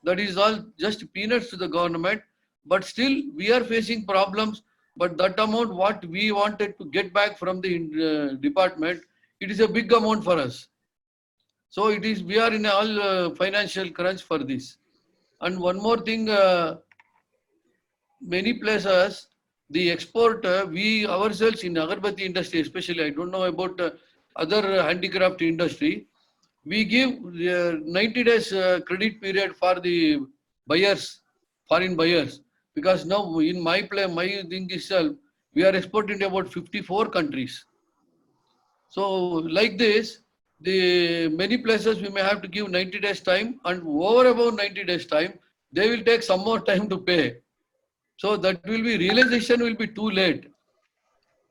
That is all just peanuts to the government, but still we are facing problems. But that amount, what we wanted to get back from the department, it is a big amount for us. So it is, we are in all financial crunch for this. And one more thing, many places, the export, we ourselves in Agarbatti industry especially, I don't know about other handicraft industry, we give 90 days credit period for the buyers, foreign buyers. Because now in my thing itself, we are exporting to about 54 countries. So like this, the many places we may have to give 90 days time, and over about 90 days time, they will take some more time to pay. So that will be, realization will be too late.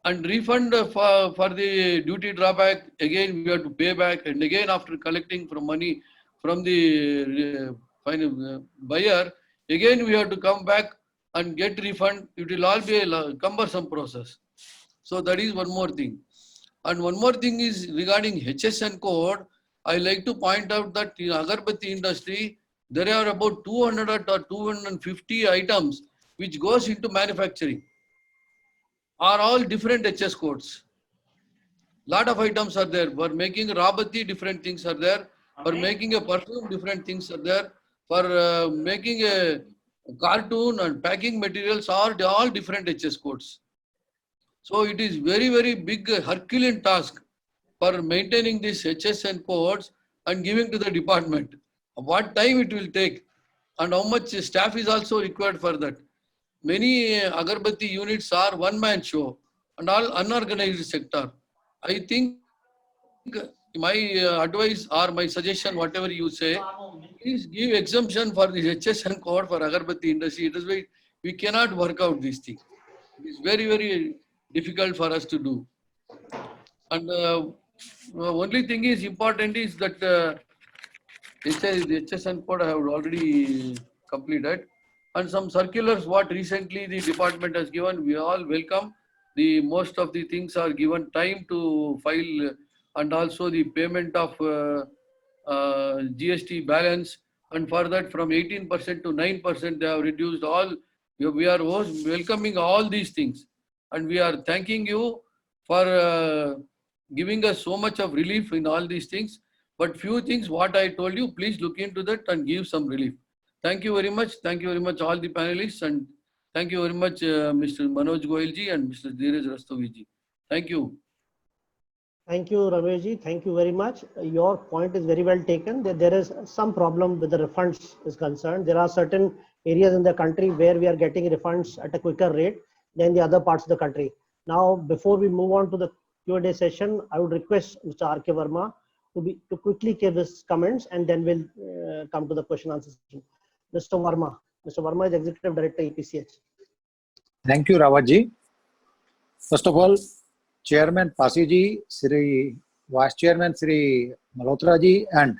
And refund for the duty drawback, again we have to pay back, and again after collecting from money from the final buyer, again we have to come back and get refund. It will all be a cumbersome process. So that is one more thing. And one more thing is regarding HSN code, I like to point out that in Agarbatti industry, there are about 200 or 250 items which goes into manufacturing, are all different HS codes. Lot of items are there. For making Rabati, different things are there. For making a perfume, different things are there. For making a cartoon and packing materials are all different HS codes. So it is very, very big Herculean task for maintaining these HSN codes and giving to the department. What time it will take and how much staff is also required for that. Many Agarbatti units are one-man show and all unorganized sector. I think my advice or my suggestion, whatever you say, please give exemption for the HSN code for Agarbatti industry. It is why we cannot work out this thing. It is very, very difficult for us to do. And only thing is important is that the HSN code I have already completed. and some circulars what recently the department has given. We all welcome. The most of the things are given time to file, and also the payment of GST balance, and for that from 18% to 9% they have reduced all. We are welcoming all these things, and we are thanking you for giving us so much of relief in all these things. But few things what I told you, please look into that and give some relief. Thank you very much. Thank you very much all the panelists, and thank you very much Mr. Manoj Goyal ji and Mr. Dheeraj Rastogi ji. Thank you. Thank you, Rameshji. Thank you very much. Your point is very well taken. That there is some problem with the refunds is concerned. There are certain areas in the country where we are getting refunds at a quicker rate than the other parts of the country. Now, before we move on to the Q&A session, I would request Mr. R.K. Verma to quickly give his comments, and then we'll come to the question answer session. Mr. Verma. Mr. Verma is Executive Director, EPCH. Thank you, Rawatji. First of all, Chairman Pasiji, Sri Vice Chairman Sri Malhotra ji, and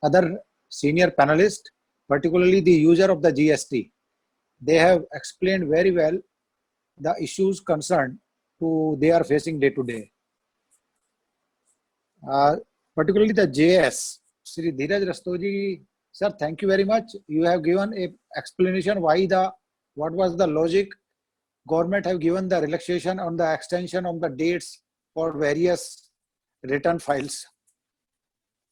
other senior panelists, particularly the user of the GST, they have explained very well the issues concerned to they are facing day to day. Particularly the JS, Sri Dheeraj Rastogi, sir, thank you very much. You have given a explanation what was the logic. Government have given the relaxation on the extension of the dates for various return files.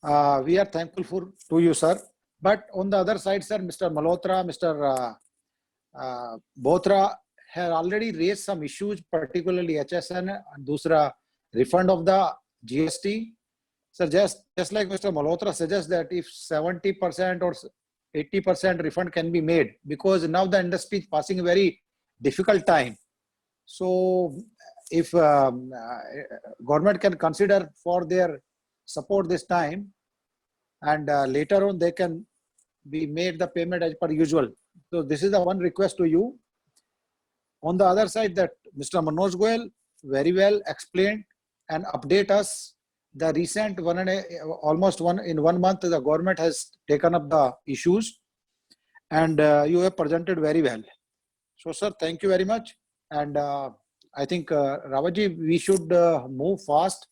We are thankful to you, sir. But on the other side, sir, Mr. Malhotra, Mr. Bothra have already raised some issues, particularly HSN and Dusra refund of the GST. So just like Mr. Malhotra suggests that if 70% or 80% refund can be made, because now the industry is passing a very difficult time. So if government can consider for their support this time, and later on they can be made the payment as per usual. So this is the one request to you. On the other side, that Mr. Manoj Goyal very well explained and update us the recent almost in 1 month the government has taken up the issues, and you have presented very well. So, sir, thank you very much. And I think, Rawatji, we should move fast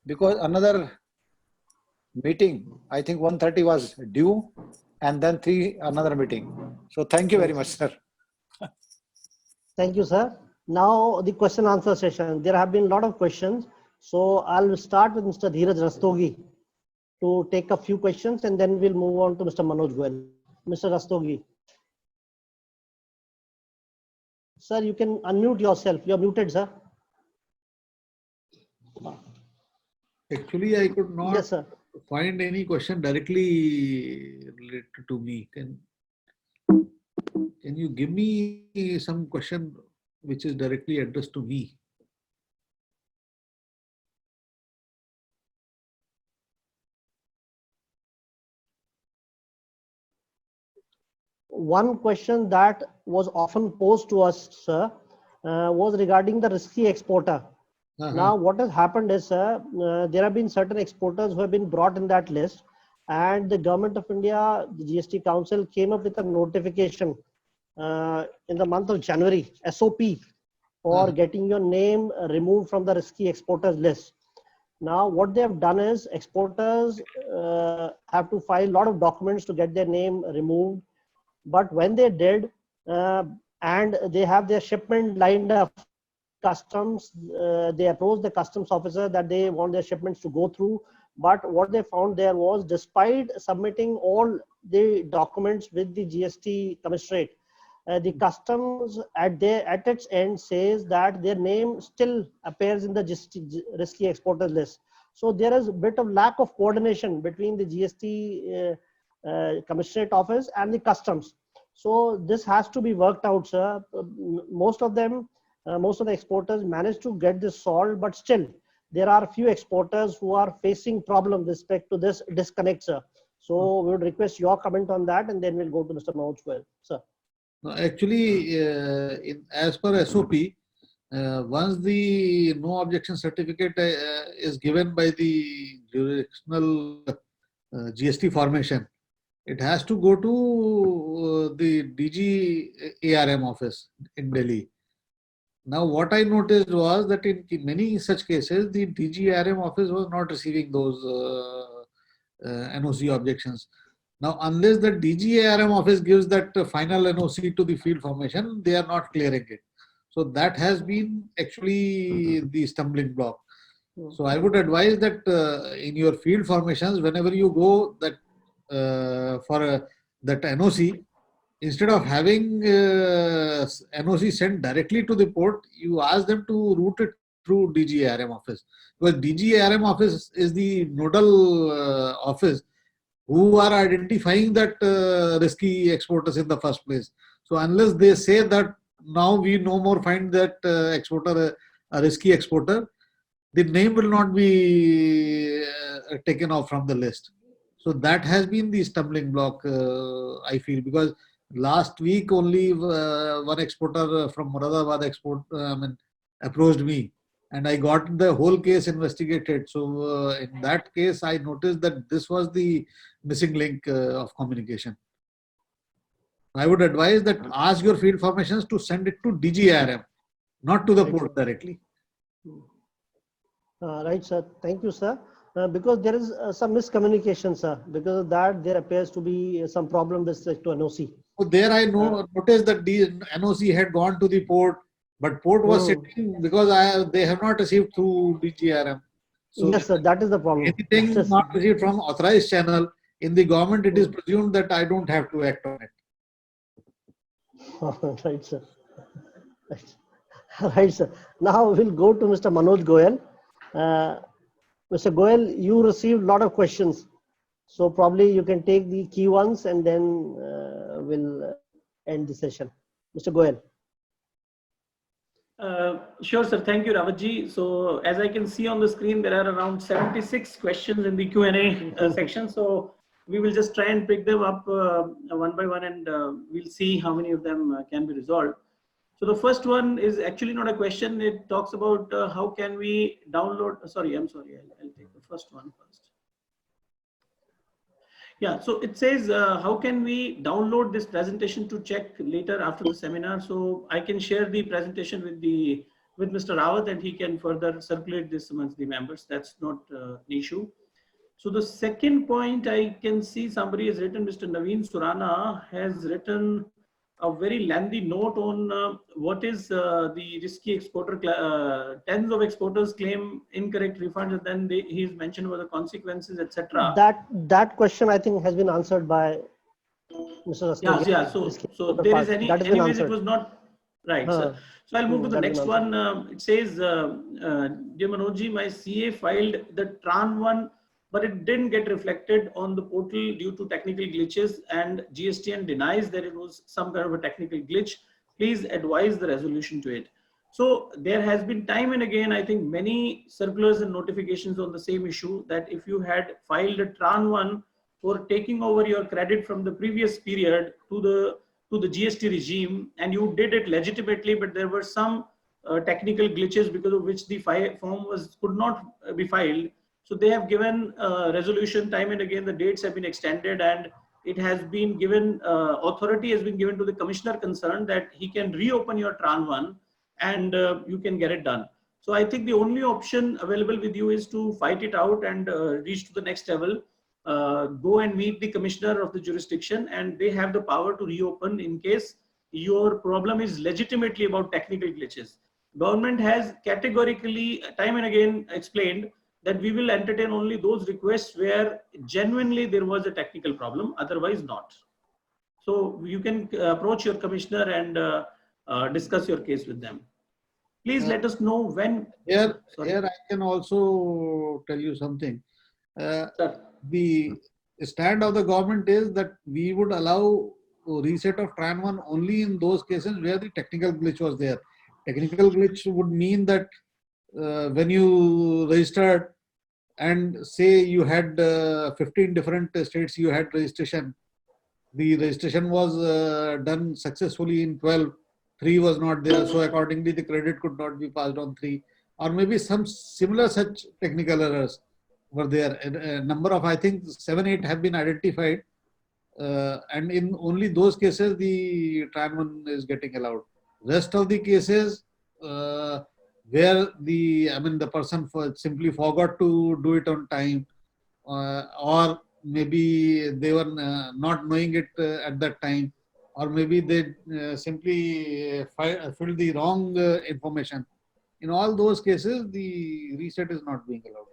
because another meeting, I think 1:30 was due, and then 3 another meeting. So, thank you very much, sir. Thank you, sir. Now, the question answer session. There have been a lot of questions. So, I'll start with Mr. Dheeraj Rastogi to take a few questions, and then we'll move on to Mr. Manoj Goyal. Mr. Rastogi. Sir, you can unmute yourself. You're muted, sir. Actually, I could not Yes, sir. find any question directly related to me. Can you give me some question which is directly addressed to me? One question that was often posed to us, sir, was regarding the risky exporter. Now, what has happened is, sir, there have been certain exporters who have been brought in that list, and the Government of India, the GST Council, came up with a notification in the month of January, SOP, for getting your name removed from the risky exporters list. Now, what they have done is exporters have to file a lot of documents to get their name removed. But when they did, and they have their shipment lined up, customs, they approached the customs officer that they want their shipments to go through. But what they found there was, despite submitting all the documents with the GST Commissionerate, the customs at its end says that their name still appears in the risky exporters list. So there is a bit of lack of coordination between the GST Commissionerate office and the customs. So this has to be worked out, sir. Most of the exporters managed to get this solved, but still there are a few exporters who are facing problem with respect to this disconnect, sir. So we would request your comment on that, and then we'll go to Mr. Manoj Goyal, sir. Actually, as per SOP, once the no objection certificate is given by the jurisdictional GST formation, it has to go to the DG ARM office in Delhi. Now, what I noticed was that in many such cases, the DG ARM office was not receiving those NOC objections. Now, unless the DG ARM office gives that final NOC to the field formation, they are not clearing it. So that has been actually the stumbling block. So I would advise that in your field formations, whenever you go that for that NOC, instead of having NOC sent directly to the port, you ask them to route it through DGARM office, because DGARM office is the nodal office who are identifying that risky exporters in the first place. So unless they say that now we no more find that exporter a risky exporter, the name will not be taken off from the list. So that has been the stumbling block, I feel, because last week only one exporter from Moradabad approached me, and I got the whole case investigated. So in that case, I noticed that this was the missing link of communication. I would advise that ask your field formations to send it to DGARM, not to the port directly. Right, sir. Thank you, sir. Because there is some miscommunication, sir. Because of that, there appears to be some problem with respect to NOC. So there I noticed that the NOC had gone to the port, but port was sitting because they have not received through DGRM. So yes, sir, that is the problem. Anything not received from authorized channel, in the government it is presumed that I don't have to act on it. Right, sir. Right, sir. Now we'll go to Mr. Manoj Goyal. Mr. Goyal, you received a lot of questions. So probably you can take the key ones and then we'll end the session. Mr. Goyal. Sure, sir. Thank you, Rawatji. So as I can see on the screen, there are around 76 questions in the Q&A section. So we will just try and pick them up one by one, and we'll see how many of them can be resolved. So the first one is actually not a question. It talks about how can we download, sorry, I'll take the first one first. Yeah, so it says, how can we download this presentation to check later after the seminar? So I can share the presentation with Mr. Rawat, and he can further circulate this amongst the members. That's not an issue. So the second point, I can see somebody has written, Mr. Naveen Surana has written a very lengthy note on what is the risky exporter. Tens of exporters claim incorrect refunds, and then he's mentioned about the consequences, etc. That question I think has been answered by Mr. Rastogi. Yeah. So there is any. Anyways, it was not right. So I'll move to the next one. It says, dear Manojji, my CA filed the Tran 1, but it didn't get reflected on the portal due to technical glitches, and GSTN denies that it was some kind of a technical glitch. Please advise the resolution to it. So there has been time and again, I think, many circulars and notifications on the same issue, that if you had filed a Tran 1 for taking over your credit from the previous period to the GST regime, and you did it legitimately, but there were some technical glitches because of which the form could not be filed. So they have given resolution time and again, the dates have been extended, and it has been given, authority has been given to the commissioner concerned that he can reopen your Tran 1 and you can get it done. So I think the only option available with you is to fight it out and reach to the next level, go and meet the commissioner of the jurisdiction, and they have the power to reopen in case your problem is legitimately about technical glitches. Government has categorically time and again explained that we will entertain only those requests where genuinely there was a technical problem, otherwise not. So you can approach your commissioner and discuss your case with them. Please let us know when. Here I can also tell you something. The stand of the government is that we would allow reset of Tran 1 only in those cases where the technical glitch was there. Technical glitch would mean that when you registered and say you had 15 different states you had registration, the registration was done successfully in 12, 3 was not there, so accordingly the credit could not be passed on 3, or maybe some similar such technical errors were there. A number of, I think 7, 8 have been identified and in only those cases the tran one is getting allowed. Rest of the cases where the person simply forgot to do it on time, or maybe they were not knowing it at that time, or maybe they simply filled the wrong information. In all those cases, the reset is not being allowed.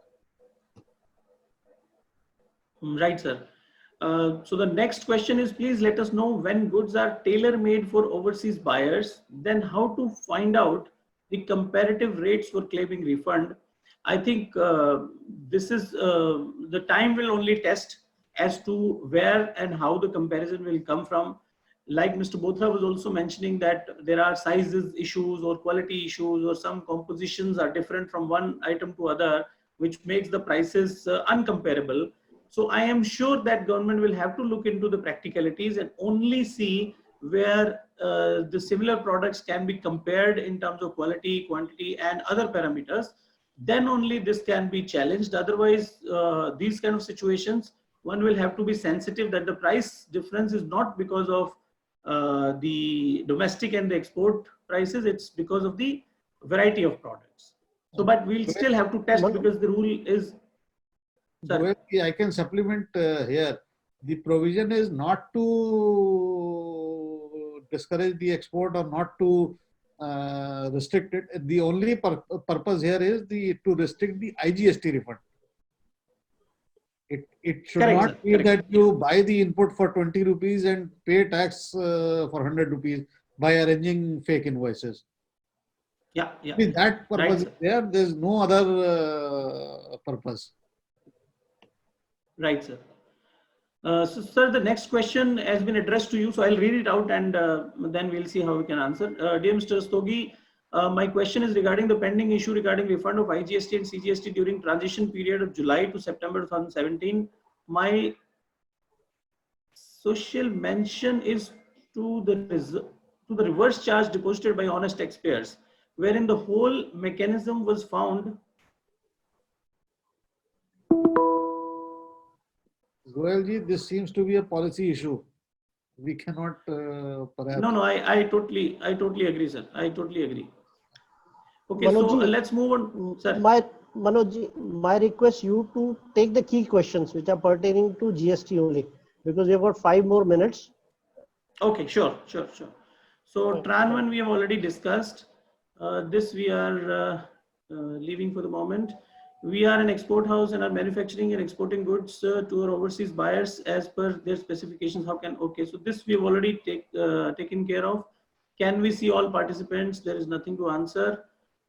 Right, sir. So the next question is, please let us know when goods are tailor-made for overseas buyers, then how to find out the comparative rates for claiming refund. I think this is the time will only test as to where and how the comparison will come from. Like Mr. Bothra was also mentioning that there are sizes issues or quality issues, or some compositions are different from one item to other, which makes the prices uncomparable. So I am sure that government will have to look into the practicalities and only see where the similar products can be compared in terms of quality, quantity, and other parameters. Then only this can be challenged. Otherwise, these kind of situations, one will have to be sensitive that the price difference is not because of the domestic and the export prices, it's because of the variety of products. So, but we'll still have to test because the rule is. Well, I can supplement here. The provision is not to discourage the export or not to restrict it. The only purpose here is to restrict the IGST refund. It should Correct, not sir. be Correct. that you buy the input for 20 rupees and pay tax for 100 rupees by arranging fake invoices. Yeah, yeah. With that purpose Right, is sir. there's no other purpose. Right, sir. So, sir, the next question has been addressed to you, so I'll read it out and then we'll see how we can answer. Dear Mr. Rastogi, my question is regarding the pending issue regarding refund of IGST and CGST during transition period of July to September 2017. My social mention is to the reverse charge deposited by honest taxpayers, wherein the whole mechanism was found. Goyalji, this seems to be a policy issue. We cannot perhaps. No, I totally agree, sir. I totally agree. Okay, Manoj so ji, let's move on, sir. Manoj ji, my request you to take the key questions which are pertaining to GST only, because we've got 5 more minutes. Okay, sure. So Tran one we have already discussed. This we are leaving for the moment. We are an export house and are manufacturing and exporting goods to our overseas buyers as per their specifications. How can, okay, so this we have already taken care of. Can we see all participants? There is nothing to answer.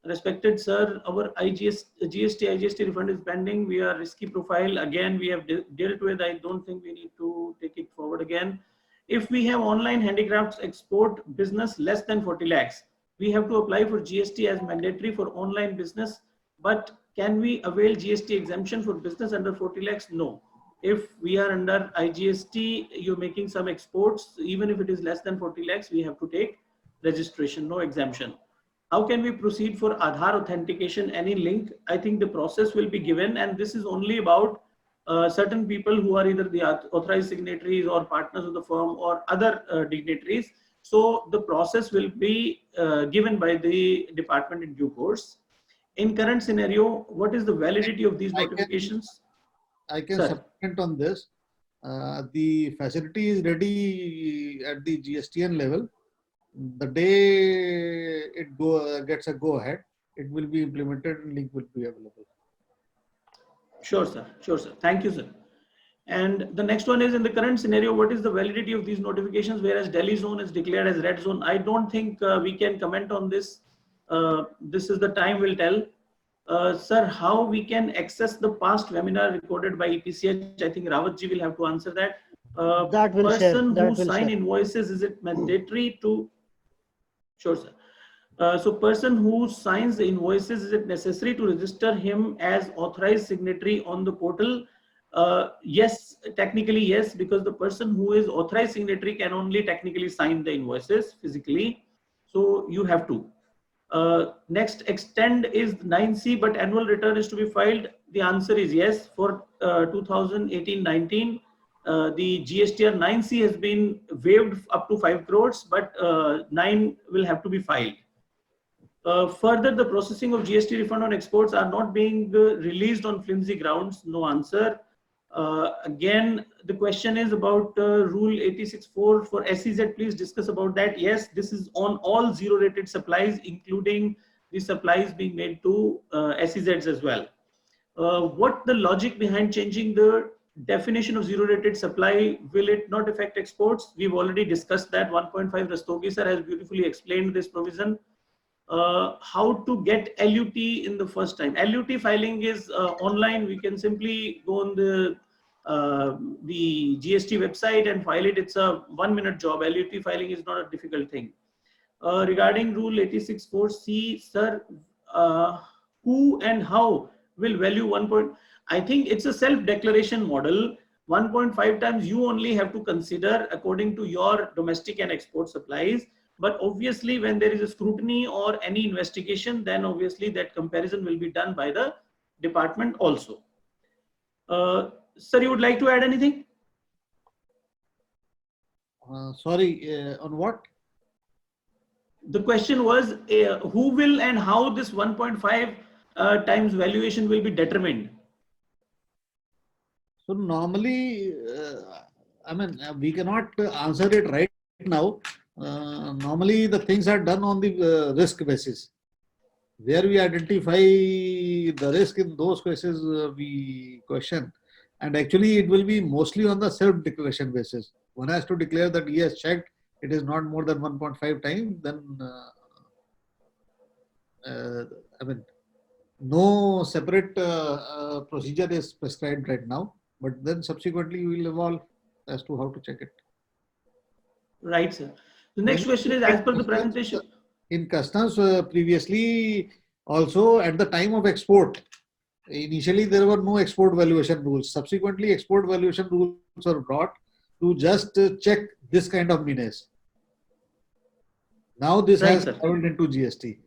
Respected sir, our GST refund is pending. We are risky profile. Again, we have dealt with. I don't think we need to take it forward again. If we have online handicrafts export business less than 40 lakhs, we have to apply for GST as mandatory for online business. But can we avail GST exemption for business under 40 lakhs? No. If we are under IGST, you're making some exports, even if it is less than 40 lakhs, we have to take registration, no exemption. How can we proceed for Aadhaar authentication? Any link? I think the process will be given, and this is only about certain people who are either the authorized signatories or partners of the firm or other dignitaries. So the process will be given by the department in due course. In current scenario, what is the validity of these notifications? I can supplement on this. The facility is ready at the GSTN level. The day it gets a go ahead, it will be implemented and link will be available. Sure, sir. Thank you, sir. And the next one is, in the current scenario, what is the validity of these notifications, whereas Delhi zone is declared as red zone? I don't think we can comment on this. This is the time will tell. Sir, how we can access the past webinar recorded by EPCH? I think Rawat ji will have to answer that. That will person share. who sign invoices, is it mandatory to? Sure, sir. So person who signs the invoices, is it necessary to register him as authorized signatory on the portal? Yes, technically yes, because the person who is authorized signatory can only technically sign the invoices physically. So you have to. Next, extend is 9C, but annual return is to be filed. The answer is yes for 2018-19. the GSTR 9C has been waived up to 5 crores, but 9 will have to be filed. Further, the processing of GST refund on exports are not being released on flimsy grounds. No answer. Again, the question is about Rule 86.4 for SEZ. Please discuss about that. Yes, this is on all zero-rated supplies, including the supplies being made to SEZs as well. What the logic behind changing the definition of zero-rated supply? Will it not affect exports? We've already discussed that. 1.5 Rastogi sir has beautifully explained this provision. How to get LUT in the first time. LUT filing is online. We can simply go on the GST website and file it. It's a 1-minute job. LUT filing is not a difficult thing. Regarding Rule 86.4C, sir, who and how will value 1. I think it's a self-declaration model. 1.5 times you only have to consider according to your domestic and export supplies. But obviously, when there is a scrutiny or any investigation, then obviously that comparison will be done by the department also. Sir, you would like to add anything? Sorry, on what? The question was who will and how this 1.5 times valuation will be determined. So normally, I mean, we cannot answer it right now. Normally, the things are done on the risk basis. Where we identify the risk, in those cases, we question. And actually, it will be mostly on the self-declaration basis. One has to declare that he has checked, it is not more than 1.5 times, then, I mean, no separate procedure is prescribed right now, but then subsequently we will evolve as to how to check it. Right, sir. The next question is as per the presentation. In customs, previously also at the time of export, initially there were no export valuation rules. Subsequently, export valuation rules were brought to just check this kind of menace. Now this has traveled into GST.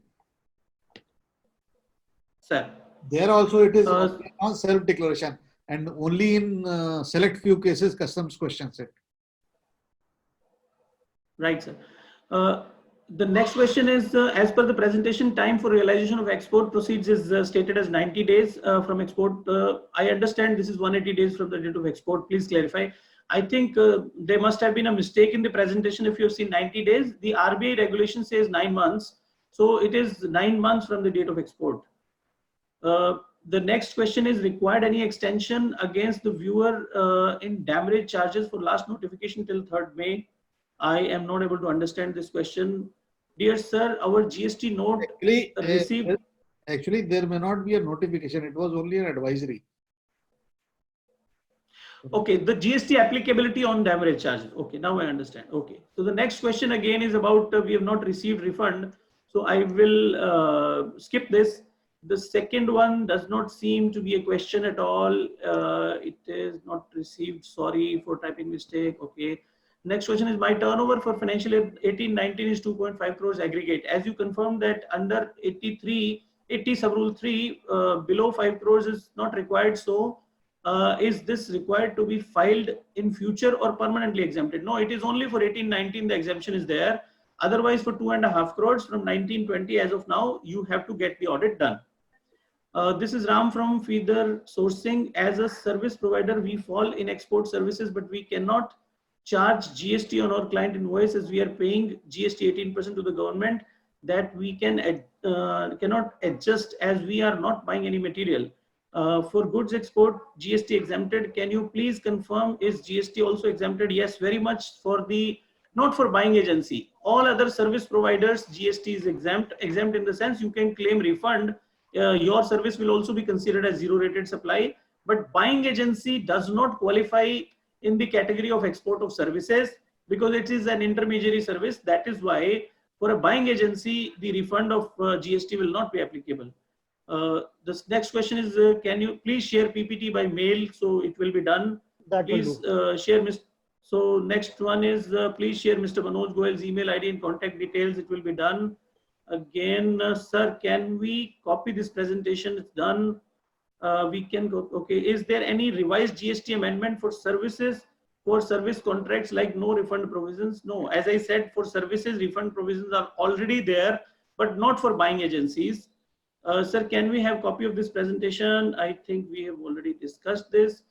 Sir. There also it is on self-declaration, and only in select few cases customs questions it. Right, sir. The next question is, as per the presentation, time for realization of export proceeds is stated as 90 days from export. I understand this is 180 days from the date of export. Please clarify. I think there must have been a mistake in the presentation. If you've seen 90 days, the RBI regulation says 9 months. So it is 9 months from the date of export. The next question is, required any extension against the viewer in damage charges for last notification till 3rd May? I am not able to understand this question. Dear sir, our GST note received. Actually, there may not be a notification. It was only an advisory. Okay, the GST applicability on damage charges. Okay, now I understand. Okay, so the next question again is about we have not received refund. So I will skip this. The second one does not seem to be a question at all. It is not received. Sorry for typing mistake. Okay. Next question is, my turnover for financial year 18-19 is 2.5 crores aggregate. As you confirmed that under 80 sub rule 3, below 5 crores is not required. So is this required to be filed in future or permanently exempted? No, it is only for 18-19 the exemption is there. Otherwise, for 2.5 crores from 19-20 as of now, you have to get the audit done. This is Ram from Feeder Sourcing. As a service provider, we fall in export services, but we cannot charge GST on our client invoice as we are paying GST 18% to the government. That we cannot adjust as we are not buying any material. For goods export, GST exempted. Can you please confirm, is GST also exempted? Yes, very much. For the, not for buying agency. All other service providers, GST is exempt. Exempt in the sense you can claim refund. Your service will also be considered as zero rated supply. But buying agency does not qualify in the category of export of services because it is an intermediary service. That is why for a buying agency, the refund of GST will not be applicable. This next question is, can you please share PPT by mail? So it will be done. That please share. So next one is, please share Mr. Manoj Goel's email ID and contact details. It will be done. Again, sir, can we copy this presentation? It's done. We can go. Okay. Is there any revised GST amendment for services for service contracts like no refund provisions. No, as I said, for services, refund provisions are already there, but not for buying agencies. Sir, can we have copy of this presentation? I think we have already discussed this.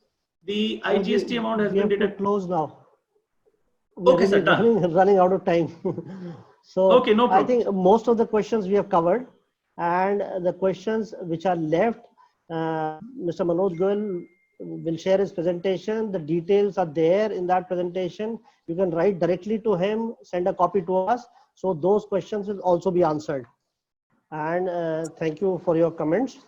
The IGST amount has we been have to deducted. close now. We are Okay, sir, done. running out of time. So Okay, no I problem. think most of the questions we have covered, and the questions which are left, Mr. Manoj Goyal will share his presentation. The details are there in that presentation. You can write directly to him, send a copy to us. So those questions will also be answered. And thank you for your comments.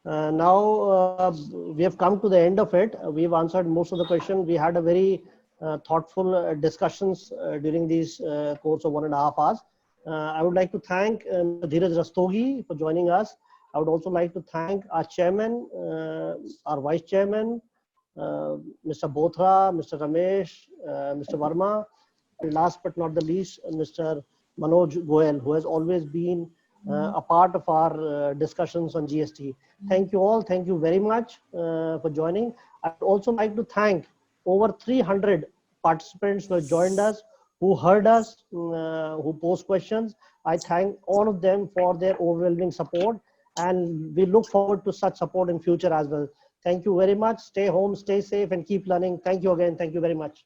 Now we have come to the end of it. We've answered most of the questions. We had a very thoughtful discussions during these course of 1.5 hours. I would like to thank Dheeraj Rastogi for joining us. I would also like to thank our chairman, our vice chairman, Mr. Bothra, Mr. Ramesh, Mr. Verma, and last but not the least, Mr. Manoj Goyal, who has always been a part of our discussions on GST. Thank you all. Thank you very much for joining. I would also like to thank over 300 participants who have joined us, who heard us, who posed questions. I thank all of them for their overwhelming support, and we look forward to such support in future as well. Thank you very much. Stay home, stay safe, and keep learning. Thank you again. Thank you very much.